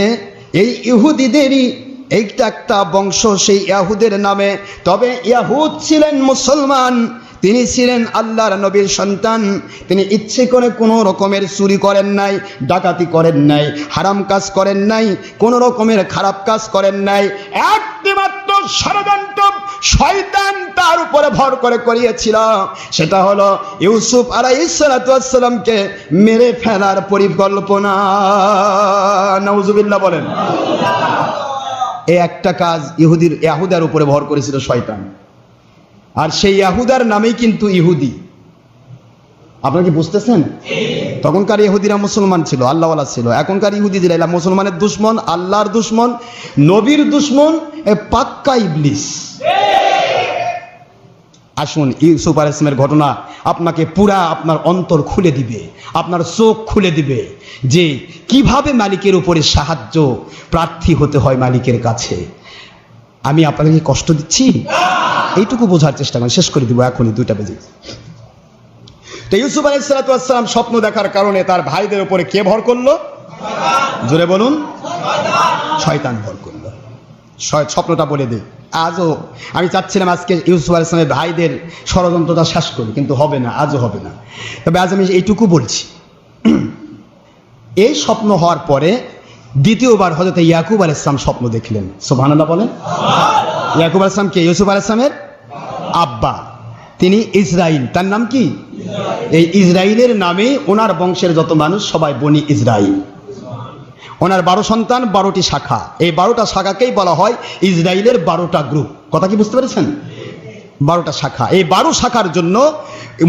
এই ইহুদিদেরই এইটা একটা বংশ সেই ইয়াহুদের নামে। তবে ইয়াহুদ ছিলেন মুসলমান, তিনি ছিলেন আল্লাহর নবীর সন্তান। তিনি ইচ্ছে করে কোনো রকমের চুরি করেন নাই, ডাকাতি করেন নাই, হারাম কাজ করেন নাই, কোনো রকমের খারাপ কাজ করেন নাই। একটিমাত্র ষড়যন্ত্র শয়তান তার উপরে ভর করে করিয়েছিল, সেটা হলো ইউসুফ আলাইহিস সালাতু ওয়াস সালামকে মেরে ফেলার পরিকল্পনা। নাউজুবিল্লাহ বলেন। এই একটা কাজ ইয়াহুদার উপরে ভর করেছিল শয়তান। আর সেই ইয়াহুদার নামেই কিন্তু ইহুদি। আপনারা কি বুঝতেছেন? তখনকার ইহুদিরা মুসলমান ছিল, আল্লাহওয়ালা ছিল। এখনকার ইহুদিরা মুসলমানের দুশ্মন, আল্লাহর দুশ্মন, নবীর দুশ্মন, পাক্কা ইবলিস। আসুন, ইউসুফ আলাইহিস সালামের ঘটনা আপনাকে পুরা আপনার অন্তর খুলে দিবে, আপনার চোখ খুলে দিবে যে কিভাবে মালিকের উপরে সাহায্য প্রার্থী হতে হয় মালিকের কাছে। আমি আপনাদেরকে কষ্ট দিচ্ছি? এইটুকু বোঝার চেষ্টা করেন, শেষ করে দিব এখনই, 2টা বেজে। তো ইউসুফ আলাইহিস সালাতু ওয়াস সালাম স্বপ্ন দেখার কারণে তার ভাইদের উপরে কে ভর করলো? জোরে বলুন। শয়তান ভর করলো। স্বপ্নটা বলে দিই। আজও আমি চাচ্ছিলাম আজকে ইউসুফ আলাইহিস সালামের ভাইদের ষড়যন্ত্রটা শেষ করি, কিন্তু হবে না, আজও হবে না। তবে আজ আমি এইটুকু বলছি, এই স্বপ্ন হওয়ার পরে দ্বিতীয়বার হযরত ইয়াকুব আলাইহিস সালাম স্বপ্ন দেখলেন। সুবহানাল্লাহ বলেন। ইয়াকুব আলাইহিস সালাম কে? ইউসুফ আলাইহিস সালামের আব্বা। তিনি ইসরাইল। তার নাম কি? এই ইসরাইলের নামে ওনার বংশের যত মানুষ সবাই বনি ইসরাইল। ওনার 12 সন্তান, 12টি শাখা। এই 12টা শাখাকেই বলা হয় ইসরাইলের 12টা গ্রুপ। কথা কি বুঝতে পেরেছেন? 12টা শাখা। এই 12 শাখার জন্য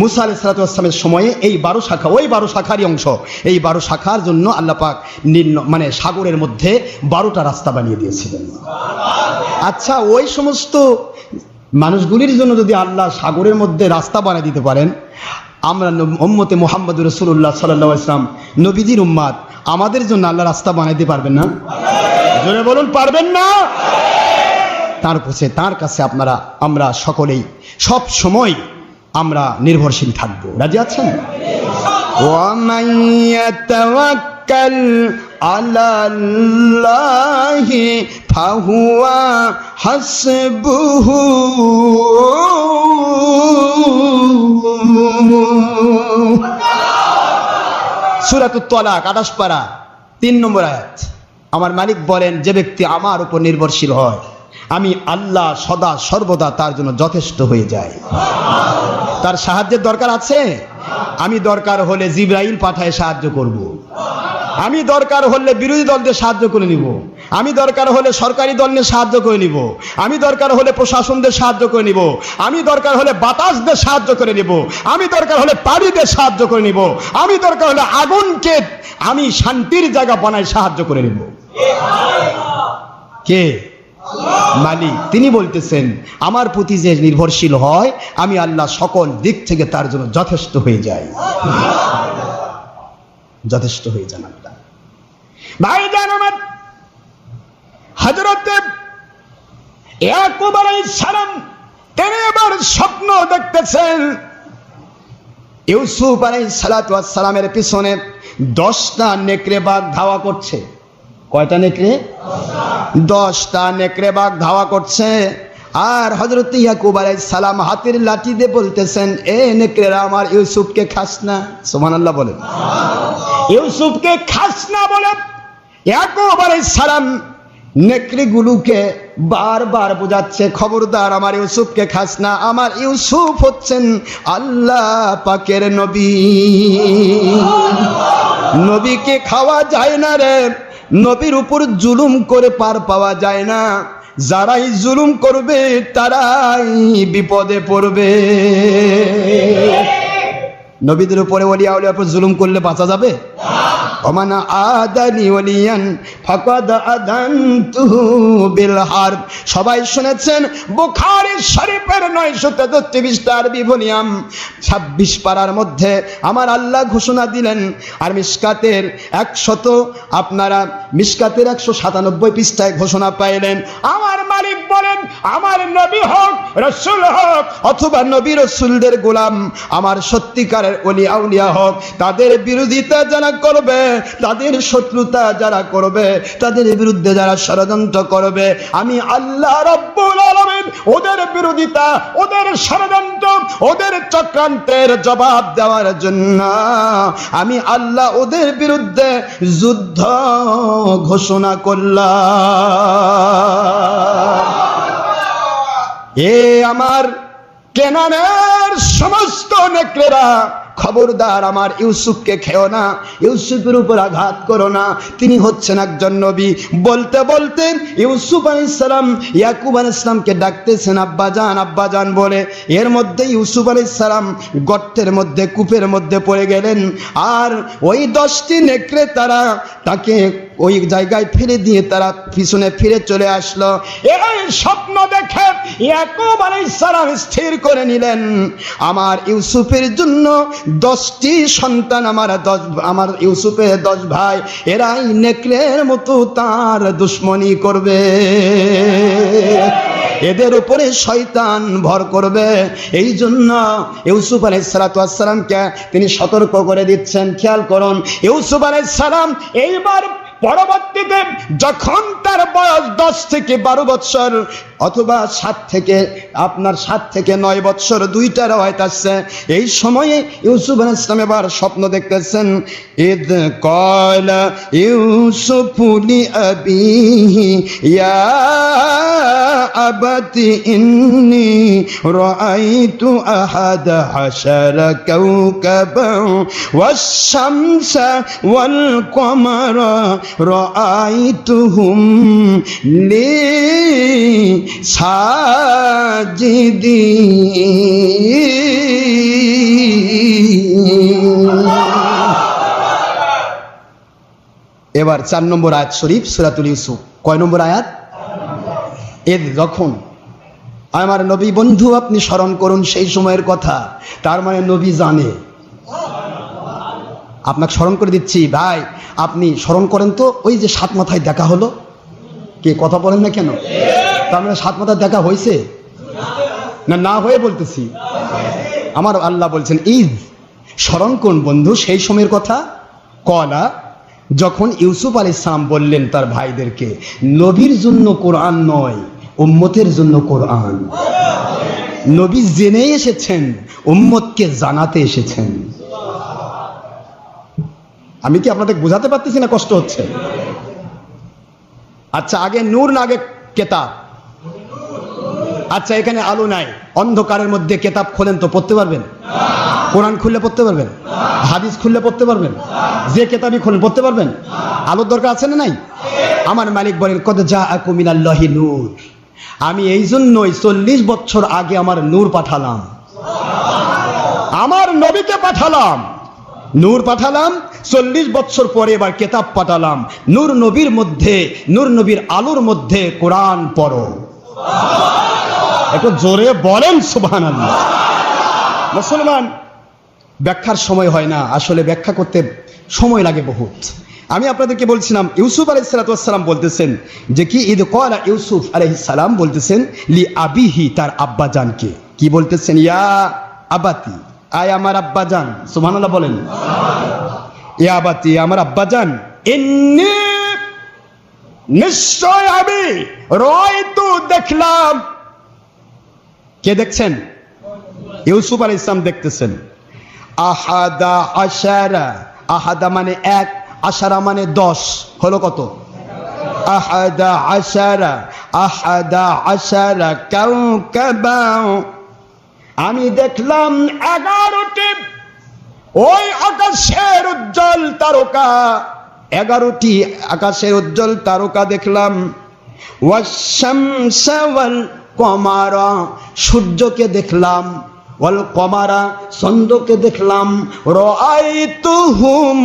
মুসা আলাইহিস সালাতু ওয়াস সালামের সময়ে এই 12 শাখা, ওই 12 শাখারই অংশ, এই 12 শাখার জন্য আল্লাহ পাক মানে সাগরের মধ্যে 12টা রাস্তা বানিয়ে দিয়েছিলেন। আচ্ছা, ওই সমস্ত মানুষগুলির জন্য যদি আল্লাহ সাগরের মধ্যে রাস্তা বানিয়ে দিতে পারেন, আমরা উম্মতে মুহাম্মদুর রাসূলুল্লাহ সাল্লাল্লাহু আলাইহি ওয়াসাল্লাম নবীজির উম্মত, আমাদের জন্য আল্লাহ রাস্তা বানাইতে পারবেন না? জোরে বলুন, পারবেন না? তার কাছে আমরা সকলেই সব সময় আমরা নির্ভরশীল থাকবো। রাজি আছেন? ওয়ামান ইয়াতাওয়াক্কাল আলাল্লাহি ফাহুয়া হাসবুহু। সূরাতুত তালাক 28 পারা 3 নম্বর আয়াত। আমার মালিক বলেন, যে ব্যক্তি আমার উপর নির্ভরশীল হয়, আমি আল্লাহ সদা সর্বদা তার জন্য যথেষ্ট হয়ে যায়। তার সাহায্যের দরকার আছে? আমি দরকার হলে জিবরাইল পাঠায় সাহায্য করব। আমি দরকার হলে বিরোধী দলদের সাহায্য করে নিব। আমি দরকার হলে সরকারি দলের সাহায্য করে নিব। আমি দরকার হলে প্রশাসনদের সাহায্য করে নিব। আমি দরকার হলে বাতাসদের সাহায্য করে নিব। আমি দরকার হলে পানিদের সাহায্য করে নিব। আমি দরকার হলে আগুনকে আমি শান্তির জায়গা বানায় সাহায্য করে নিব। কে? মালিক। তিনি বলতেছেন, আমার প্রতি যে নির্ভরশীল হয়, আমি আল্লাহ সকল দিক থেকে তার জন্য যথেষ্ট হয়ে যাই। যথেষ্ট হয়ে যান আল্লাহ। ভাইজান আমার, হযরত ইয়াকুব আলাইহিস সালাম তিনি এবার স্বপ্ন দেখতেছেন। ইউসুফ আলাইহিস সালাতু ওয়াস সালামের পিছনে 10টা নেকড়ে বাঘ ধাওয়া করছে। কয়টা নেকড়ে? 10টা নেকড়ে বাঘ ধাওয়া করছে। আর হযরত ইয়াকুব আলাইহিস সালাম হাতের লাঠি দিয়ে বলতেছেন, এ নেকড়েরা আমার ইউসুফকে খাস না। সুবহানাল্লাহ বলেন। ইউসুফকে খাস না বলে ইয়াকুব আলাইহিস সালাম নেকড়েগুলোকে বারবার বোঝাচ্ছে, খবরদার আমার ইউসুফকে খাস না, আমার ইউসুফ হচ্ছেন আল্লাহ পাকের নবী। নবীকে খাওয়া যায় না রে, নবীর উপর জুলুম করে পার পাওয়া যায় না। যারাই জুলুম করবে তারাই বিপদে পড়বে। নবীদের উপরে ওলিয়া উলিয়ার উপর জুলুম করলে বাঁচা যাবে? ওমানা আদানি ওলিয়ান ফাকাদ আদানতুহু বিল হারব। সবাই শুনেছেন বুখারী শরীফের 933 আরবি ভলিউম 26 পারার মধ্যে আমার আল্লাহ ঘোষণা দিলেন। আর মিশকাতের 197 পৃষ্ঠায় ঘোষণা পাইলেন, আমার মালিক বলেন, আমার নবী হোক, রাসূল হোক, অথবা নবী রাসূলদের গোলাম, আমার সত্যিকারের ওলি আউলিয়া হোক, তাদের বিরোধিতা যারা করবে, তাদের শত্রুতা যারা করবে, তাদের বিরুদ্ধে যারা ষড়যন্ত্র করবে, আমি আল্লাহ রাব্বুল আলামিন ওদের বিরোধিতা, ওদের ষড়যন্ত্র, ওদের চক্রান্তের জবাব দেওয়ার জন্য আমি আল্লাহ ওদের বিরুদ্ধে যুদ্ধ ঘোষণা করলাম। এ আমার কেনানের সমস্ত নেকড়েরা, খবরদার আমার ইউসুফকে খেও না, ইউসুফের উপর আঘাত করো না, তিনি হচ্ছেন একজন নবী। বলতে বলতে ইউসুফ আলাইহিস সালাম ইয়াকুব আলাইহিস সালামকে ডাকতেছেন আব্বাজান আব্বাজান বলে। এর মধ্যে ইউসুফ আলাইহিস সালাম গর্তের মধ্যে, কূপের মধ্যে পড়ে গেলেন। আর ওই 10টি নেকড়ে তারা তাকে ওই জায়গায় ফিরে দিয়ে তারা পিছনে ফিরে চলে আসলো। এই স্বপ্ন দেখে ইয়াকুব আলাইহিস সালাম স্থির করে নিলেন, আমার ইউসুফের জন্য 10টি সন্তান, আমার ইউসুফের 10 ভাই, এরাই নেকড়ের মতো তার দুশমনি করবে, এদের উপরে শয়তান ভর করবে। এই জন্য ইউসুফ আলাইহিস সালামকে তিনি সতর্ক করে দিচ্ছেন। খেয়াল করুন, ইউসুফ আলাইহিস সালাম এইবার পরবর্তীতে যখন তার বয়স 10 থেকে 12 বৎসর অথবা 7 থেকে 9 বৎসর, দুইটা রওয়ায়াত আছে, এই সময়ে ইউসুফ আলাইহিস সালাম এবার স্বপ্ন দেখতেছেন। ইদ ক্বালা ইউসুফু লিআবিহি ইয়া আবাতি ইন্নী রাআইতু আহাদা হাশারা কাওকাবান ওয়াশ-শামসা ওয়াল কমারা রাআইতুহুম লি সাজিদিন। এবার 4 নম্বর আয়াত শরীফ সূরাতুল ইউসুফ। কয় নম্বর আয়াত? এর যখন আমার নবী বন্ধু আপনি স্মরণ করুন সেই সময়ের কথা, তার মানে নবী জানে। আপনাকে স্মরণ করে দিচ্ছি ভাই, আপনি স্মরণ করেন তো, ওই যে 7 মাথায় দেখা হলো, কে কথা বলেন না কেন? তার মানে 7 মাথায় দেখা হয়েছে না? না হয়ে বলতেছি, আমার আল্লাহ বলছেন ঈদ স্মরণ করুন বন্ধু সেই সময়ের কথা। কলা, যখন ইউসুফ আলাইহিস সালাম বললেন তার ভাইদেরকে, নবীর জন্য কোরআন নয়, উম্মতের জন্য কোরআন। নবী জেনে এসেছেন, উম্মতকে জানাতে এসেছেন। আমি কি আপনাদের বোঝাতে পারতেছি না? কষ্ট হচ্ছে? আচ্ছা, আগে নূর না আগে কেতাব? আচ্ছা, এখানে আলো নাই, অন্ধকারের মধ্যে কেতাব খোলেন তো পড়তে পারবেন? কোরআন খুললে পড়তে পারবেন? হাদিস খুললে পড়তে পারবেন? যে কেতাবই খুললে পড়তে পারবেন? আলোর দরকার আছে না নাই? আমার মালিক বলেন কদ জাআকুম মিনাল্লাহি নূর, আমি এই জন্যই 40 বছর আগে আমার নূর পাঠালাম, আমার নবীকে পাঠালাম, নূর পাঠালাম। 40 বছর পরে এবার কেতাব পাঠালাম। নূর নবীর মধ্যে, নূর নবীর আলোর মধ্যে কোরআন পড়ো। একটু জোরে বলেন সুবহানাল্লাহ। মুসলমান, ব্যাখ্যার সময় হয় না, আসলে ব্যাখ্যা করতে সময় লাগে বহুত। আমি আপনাদেরকে বলছিলাম ইউসুফ আলাইহিস সালাম বলতেছেন যে কি, ঈদ ক্বালা ইউসুফ আলাইহিস সালাম বলতেছেন লি আবিহি, তার আব্বাজানকে কি বলতেছেন? ইয়া আবাতি, আয় আমার আব্বাজান। সুবহানাল্লাহ বলেন। ইয়া আবাতি, আমার আব্বাজান, ইন্নী, নিশ্চয় আমি, রাআইতু, দেখলাম, কে দেখছেন? ইউসুফ আলাইহিস সালাম দেখতেছেন। আহাদা আশারা, আহাদা মানে এক, আশারা মানে 10, হলো কত? আহাদা আশারা, আহাদা আশারা কাওকাবা, আমি দেখলাম 11টি ওই আকাশের উজ্জ্বল তারকা, 11টি আকাশের উজ্জ্বল তারকা দেখলাম। ওয়াশ-শামসা ওয়াল কমারা, সূর্যকে দেখলাম। ওয়াল কমারা, চন্দ্রকে দেখলাম। রাআইতুহুম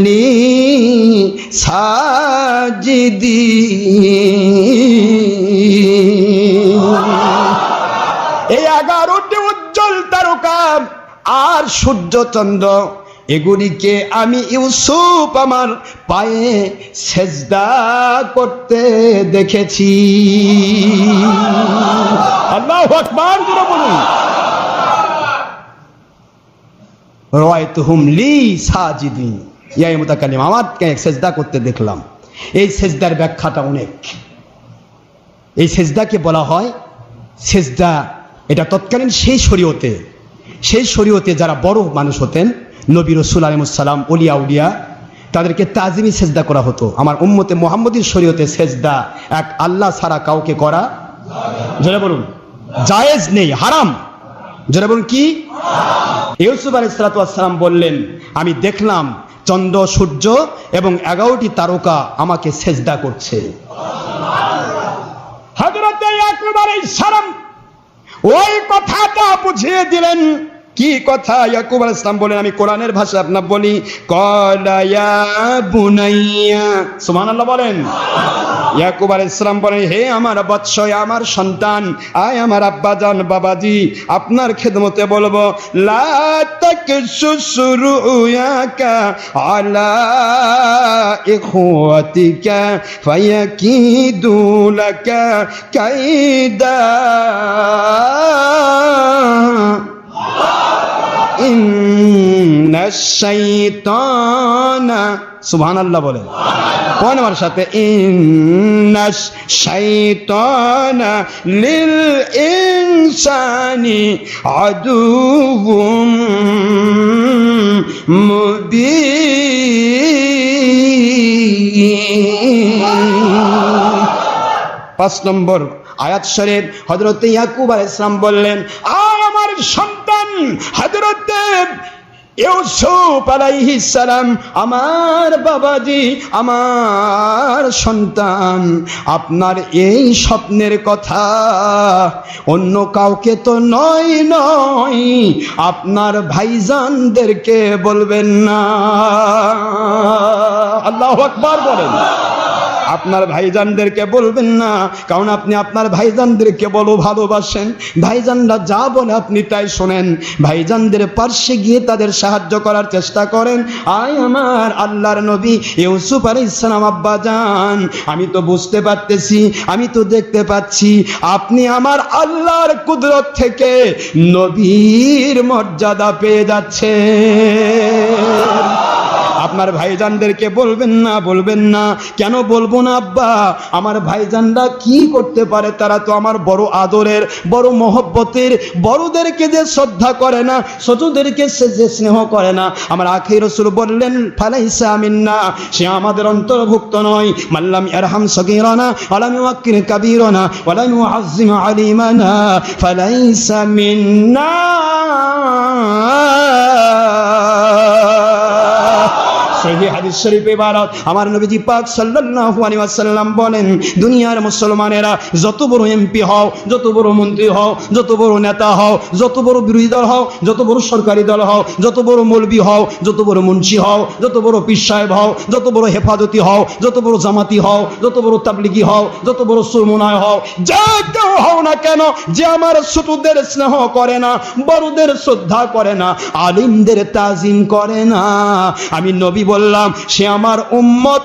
লি সাজিদিন, এই 11টি উজ্জ্বল তারকা আর সূর্য চন্দ্র, এগুলিকে আমি ইউসুফ আমার পায়ে সেজদা করতে দেখেছি। আল্লাহু আকবার জোরে বলুন। রাআইতুহুম লি সাজিদিন, ইয়া মুতাকাল্লিম, আমাকে সেজদা করতে দেখলাম। এই সেজদার ব্যাখ্যাটা অনেক। এই সেজদাকে বলা হয় সেজদা, এটা তৎকালীন সেই শরীয়তে যারা বড় মানুষ হতেন, নবী রাসূল আলাইহিস সালাম, ওলিয়া উলিয়া, তাদেরকে তাজিমি সেজদা করা হতো। আমার উম্মতে মুহাম্মদীর শরীয়তে সেজদা এক আল্লাহ ছাড়া কাউকে করা, জোরে বলুন, জায়েজ নেই, হারাম। জোরে বলুন কি? ইউসুফ আলাইহিস সালাম বললেন, আমি দেখলাম চন্দ্র সূর্য এবং 11টি তারকা আমাকে সেজদা করছে। হযরত ইয়াকুব আলাইহিস সালাম ওই কথাটা বুঝিয়ে দিলেন। কি কথা? ইয়াকুব আলাইহিস সালাম বলেন, আমি কোরআনের ভাষা আপনার বলি, ক্বালা ইয়া বুনাইয়া, সুবহানাল্লাহ বলেন। ইয়াকুব আলাইহিস সালাম বলেন, হে আমার বৎস, আমার সন্তান, আয় আমার আব্বাজান, বাবাজি, আপনার খেদমতে বলবো, লা তাকসুস রুয়াকা আলা ইখওয়াতিকা ফায়াকিদু লাকা কাইদা, ইন্নাশ শাইতানা, সুবহানাল্লাহ বলেন। কোন আমার সাথে? ইন্নাশ শাইতানা লিল ইনসানি আদুউম মুবিন। 5 নম্বর আয়াত শরীফ, হযরত ইয়াকুব আলাইহিস সালাম বললেন, আর আমার সন্তান হযরত ইউসুফ আলাইহিস সালাম, আমার বাবাজি, আমার সন্তান, আপনার এই স্বপ্নের কথা অন্য কাউকে তো নয়, আপনার ভাইজানদেরকে বলবেন না। আল্লাহু আকবার বলেন। আপনার ভাইজানদেরকে বলবেন না, কারণ আপনি আপনার ভাইজানদেরকে বলো ভালোবাসেন, ভাইজানরা যা বলে আপনি তাই শোনেন, ভাইজানদের পার্শ্বে গিয়ে তাদের সাহায্য করার চেষ্টা করেন। আয় আমার আল্লাহর নবী ইউসুফ আলাইহিস সালাম, আব্বা জান, আমি তো বুঝতে পারতেছি, আমি তো দেখতে পাচ্ছি, আপনি আমার আল্লাহর কুদরত থেকে নবীর মর্যাদা পেয়ে যাচ্ছে। আপনার ভাইজানদেরকে বলবেন না। কেন বলবো না আব্বা? আমার ভাইজানরা কি করতে পারে? তারা তো আমার বড় আদরের, বড় মহব্বতের, বড়দেরকে যে শ্রদ্ধা করে না, ছোটদেরকে সে যে স্নেহ করে না। আমার আখির রাসূল বললেন, ফালাইসা মিন্না, সে আমাদের অন্তর্ভুক্ত নয়। মাল্লাম ইয়ারহাম সগীরানা ওয়ালাম ইউক্কির কাবীরানা ওয়ালাম ইউআজ্জিম আলিমানা ফালাইসা মিন্না। সহিহ হাদিস শরীফে ইবারত, আমার নবীজি পাক সাল্লাল্লাহু আলাইহি ওয়াসাল্লাম বলেন, দুনিয়ার মুসলমানেরা যত বড় এমপি হও, যত বড় মন্ত্রী হও, যত বড় নেতা হও, যত বড় বিরোধী দল হও, যত বড় সরকারি দল হও, যত বড় মৌলবি হও, যত বড় মুন্সি হও, যত বড় পীর সাহেব হও, যত বড় হেফাজতি হও, যত বড় জামাতি হও, যত বড় তাবলিগি হও, যত বড় সুরমুনায় হও, যা কেউ হও না কেন, যে আমার ছোটদের স্নেহ করে না, বড়দের শ্রদ্ধা করে না, আলিমদের তাজিম করে না, আমি নবী বললাম সে আমার উম্মত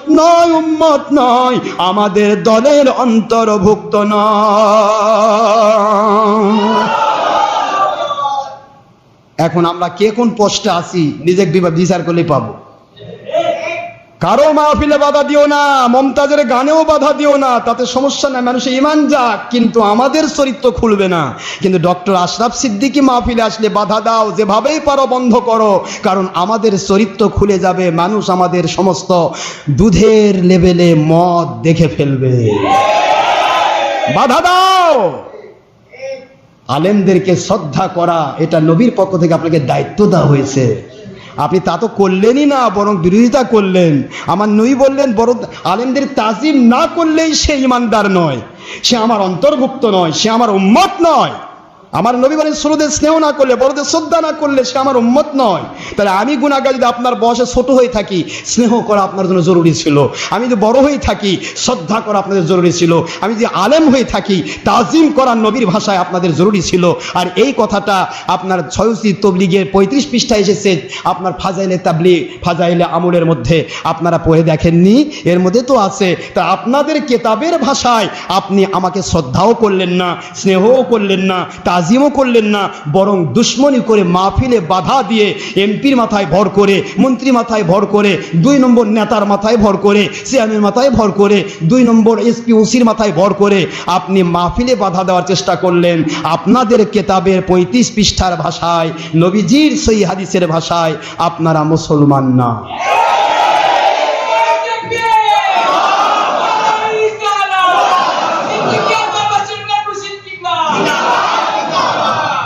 নয়, আমাদের দলের অন্তর্ভুক্ত নয়। এখন আমরা কে কোন পোস্টে আছি নিজেকে বিচার করলে পাবো। কারো মাহফিলে বাধা দিও না, মমতাজের গানেও বাধা দিও না, তাতে সমস্যা নাই, মানুষের ঈমান যাক, কিন্তু আমাদের চরিত্র খুলবে না। কিন্তু ডক্টর আশরাফ সিদ্দিকী মাহফিলে আসলে বাধা দাও, যেভাবেই পারো বন্ধ করো, কারণ আমাদের চরিত্র খুলে যাবে, মানুষ আমাদের সমস্ত দুধের লেভেলে মদ দেখে ফেলবে। বাধা দাও। আলেমদেরকে শ্রদ্ধা করা এটা নবীর পক্ষ থেকে আপনাকে দায়িত্ব দেওয়া হয়েছে। আপনি তা তো করলেনই না, বরং বিরোধিতা করলেন। আমার নবী বললেন, বড় আলেমদের তাজিম না করলেই সে ইমানদার নয়, সে আমার অন্তর্ভুক্ত নয়, সে আমার উম্মত নয়। আমার নবী বলেন, ছোটদের স্নেহ না করলে, বড়দের শ্রদ্ধা না করলে সে আমার উম্মত নয়। তাহলে আমি গুনাহগার যদি আপনার বয়সে ছোট হয়ে থাকি, স্নেহ করা আপনার জন্য জরুরি ছিল। আমি যদি বড় হয়ে থাকি, শ্রদ্ধা করা আপনাদের জরুরি ছিল। আমি যদি আলেম হয়ে থাকি, তাজিম করা নবীর ভাষায় আপনাদের জরুরি ছিল। আর এই কথাটা আপনার ছয়সি তবলিগের 35 পৃষ্ঠায় এসেছে, আপনার ফাজাইলে তাবলিগ, ফাজাইলে আমলের মধ্যে আপনারা পড়ে দেখেননি? এর মধ্যে তো আছে। তা আপনাদের কেতাবের ভাষায় আপনি আমাকে শ্রদ্ধাও করলেন না, স্নেহও করলেন না, তাজিমও করলেন না, বরং দুশ্মনী করে মাহফিলে বাধা দিয়ে এমপির মাথায় ভর করে, মন্ত্রী মাথায় ভর করে, 2 নম্বর নেতার মাথায় ভর করে, সিএমের মাথায় ভর করে, 2 নম্বর এসপি ওসির মাথায় ভর করে আপনি মাহফিলে বাধা দেওয়ার চেষ্টা করলেন। আপনাদের কেতাবের 35 পৃষ্ঠার ভাষায়, নবীজির সহিহ হাদিসের ভাষায় আপনারা মুসলমান না।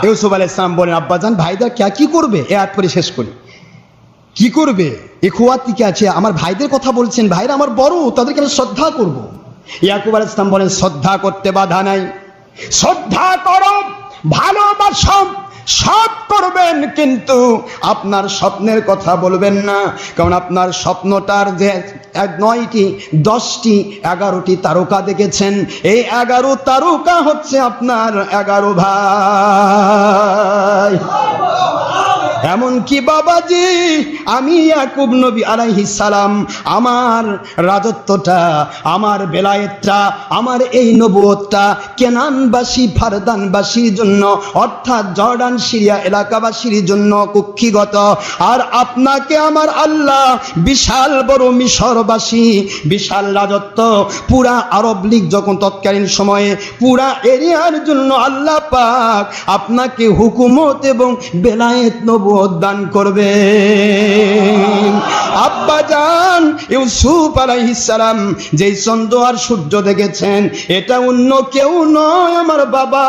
ইউসুফ আলাইহিস সালাম বলেন, আব্বাজান ভাইদের কি করবে? এ আয়াত পরে শেষ করি। কি করবে? ইখওয়াতি কে আছে, আমার ভাইদের কথা বলছেন, ভাইরা আমার বড়, তাদেরকে আমি শ্রদ্ধা করব। ইয়াকুব আলাইহিস সালাম বলেন, শ্রদ্ধা করতে বাধা নাই, শ্রদ্ধা করো, ভালোবাসো, সব করবেন, কিন্তু আপনার স্বপ্নের কথা বলবেন না। কারণ আপনার স্বপ্নটার যে 9টি 10টি 11টি তারকা দেখেছেন, এই 11 তারকা হচ্ছে আপনার 11 ভাই। এমনকি বাবাজি, আমি ইয়াকুব নবী আলাইহিস সালাম, আমার রাজত্বটা, আমার বেলায়েতটা, আমার এই নবুয়তটা কেনানবাসী, ফারদানবাসীর জন্য, অর্থাৎ জর্ডান সিরিয়া এলাকাবাসীর জন্য কুক্ষিগত। আর আপনাকে আমার আল্লাহ বিশাল বড় মিশরবাসী, বিশাল রাজত্ব, পুরা আরব লীগ যখন তৎকালীন সময়ে পুরা এরিয়ার জন্য আল্লাহ পাক আপনাকে হুকুমত এবং বেলায়েত নবুয়ত দান করবে। আব্বাজান ইউসুফ আলাইহিস সালাম যেই চন্দ্র আর সূর্য দেখেছেন, এটা অন্য কেউ নয়, আমার বাবা।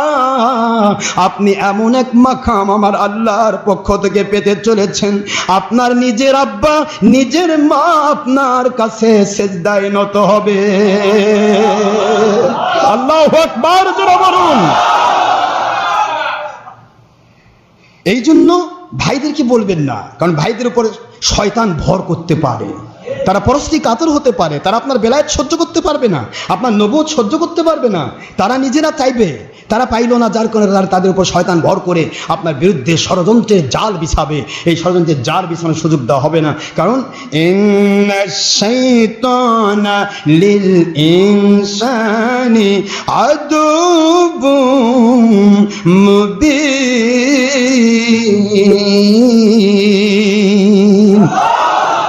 আপনি এমন এক মাকাম আমার আল্লাহর পক্ষ থেকে পেতে চলেছেন, আপনার নিজের আব্বা, নিজের মা আপনার কাছে সেজদায় নত হবে। আল্লাহু আকবার, জোরে বলুন। এই জন্য ভাইদেরকে বলবেন না, কারণ ভাইদের উপরে শয়তান ভর করতে পারে, তারা পরস্পর কাতর হতে পারে, তারা আপনার বেলায়েত সহ্য করতে পারবে না, আপনার নবুয়ত সহ্য করতে পারবে না, তারা নিজেরা চাইবে, তারা পাইল না, যার কারণে তাদের উপর শয়তান ভর করে আপনার বিরুদ্ধে ষড়যন্ত্রের জাল বিছাবে। এই ষড়যন্ত্রের জাল বিছানোর সুযোগ দেওয়া হবে না, কারণ ইন্নাশ শাইতানা লিল ইনসানি আদুবুম মুবিন।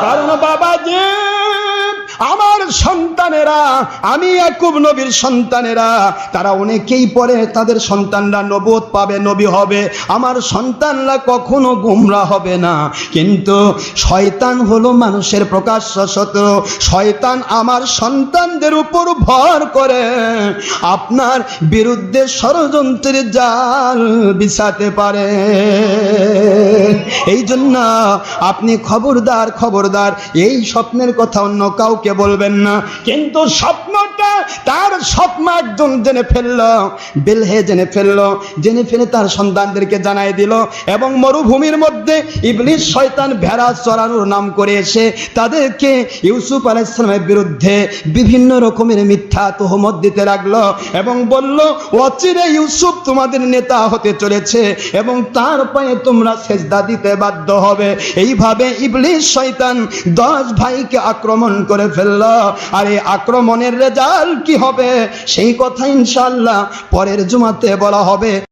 কারণ বাবাজি, আমার সন্তানেরা, আমি ইয়াকুব নবীর সন্তানেরা, তারা অনেকেই পরে তাদের সন্তানরা নবুয়ত পাবে, নবী হবে, আমার সন্তানরা কখনো গোমরা হবে না। কিন্তু শয়তান হলো মানুষের প্রকাশ্য শত্রু। শয়তান আমার সন্তানদের উপর ভর করে আপনার বিরুদ্ধে ষড়যন্ত্রের জাল বিছাতে পারে। এই জন্য আপনি খবরদার, খবরদার, এই স্বপ্নের কথা অন্য কাউকে বলবেন না। কিন্তু স্বপ্নটা তার স্বপ্ন একজন জেনে ফেললো, বেলহে জেনে ফেললো, জেনে ফেলে তার সন্তানদেরকে জানাই দিল, এবং মরুভূমির মধ্যে ইবলিস শয়তান ভেড়া চড়ানোর নাম করে এসে তাদেরকে ইউসুফ আলাইহিস সালামের বিরুদ্ধে বিভিন্ন রকমের মিথ্যা তোহমত দিতে লাগলো, এবং বলল, অচিরে ইউসুফ তোমাদের নেতা হতে চলেছে এবং তার পায়ে তোমরা সেজদা দিতে বাধ্য হবে। এইভাবে ইবলিস শয়তান 10 ভাইকে আক্রমণ করে ফেলল। আর এই আক্রমণের রেজাল্ট কি হবে সেই কথা ইনশাআল্লাহ পরের জুমাতে বলা হবে।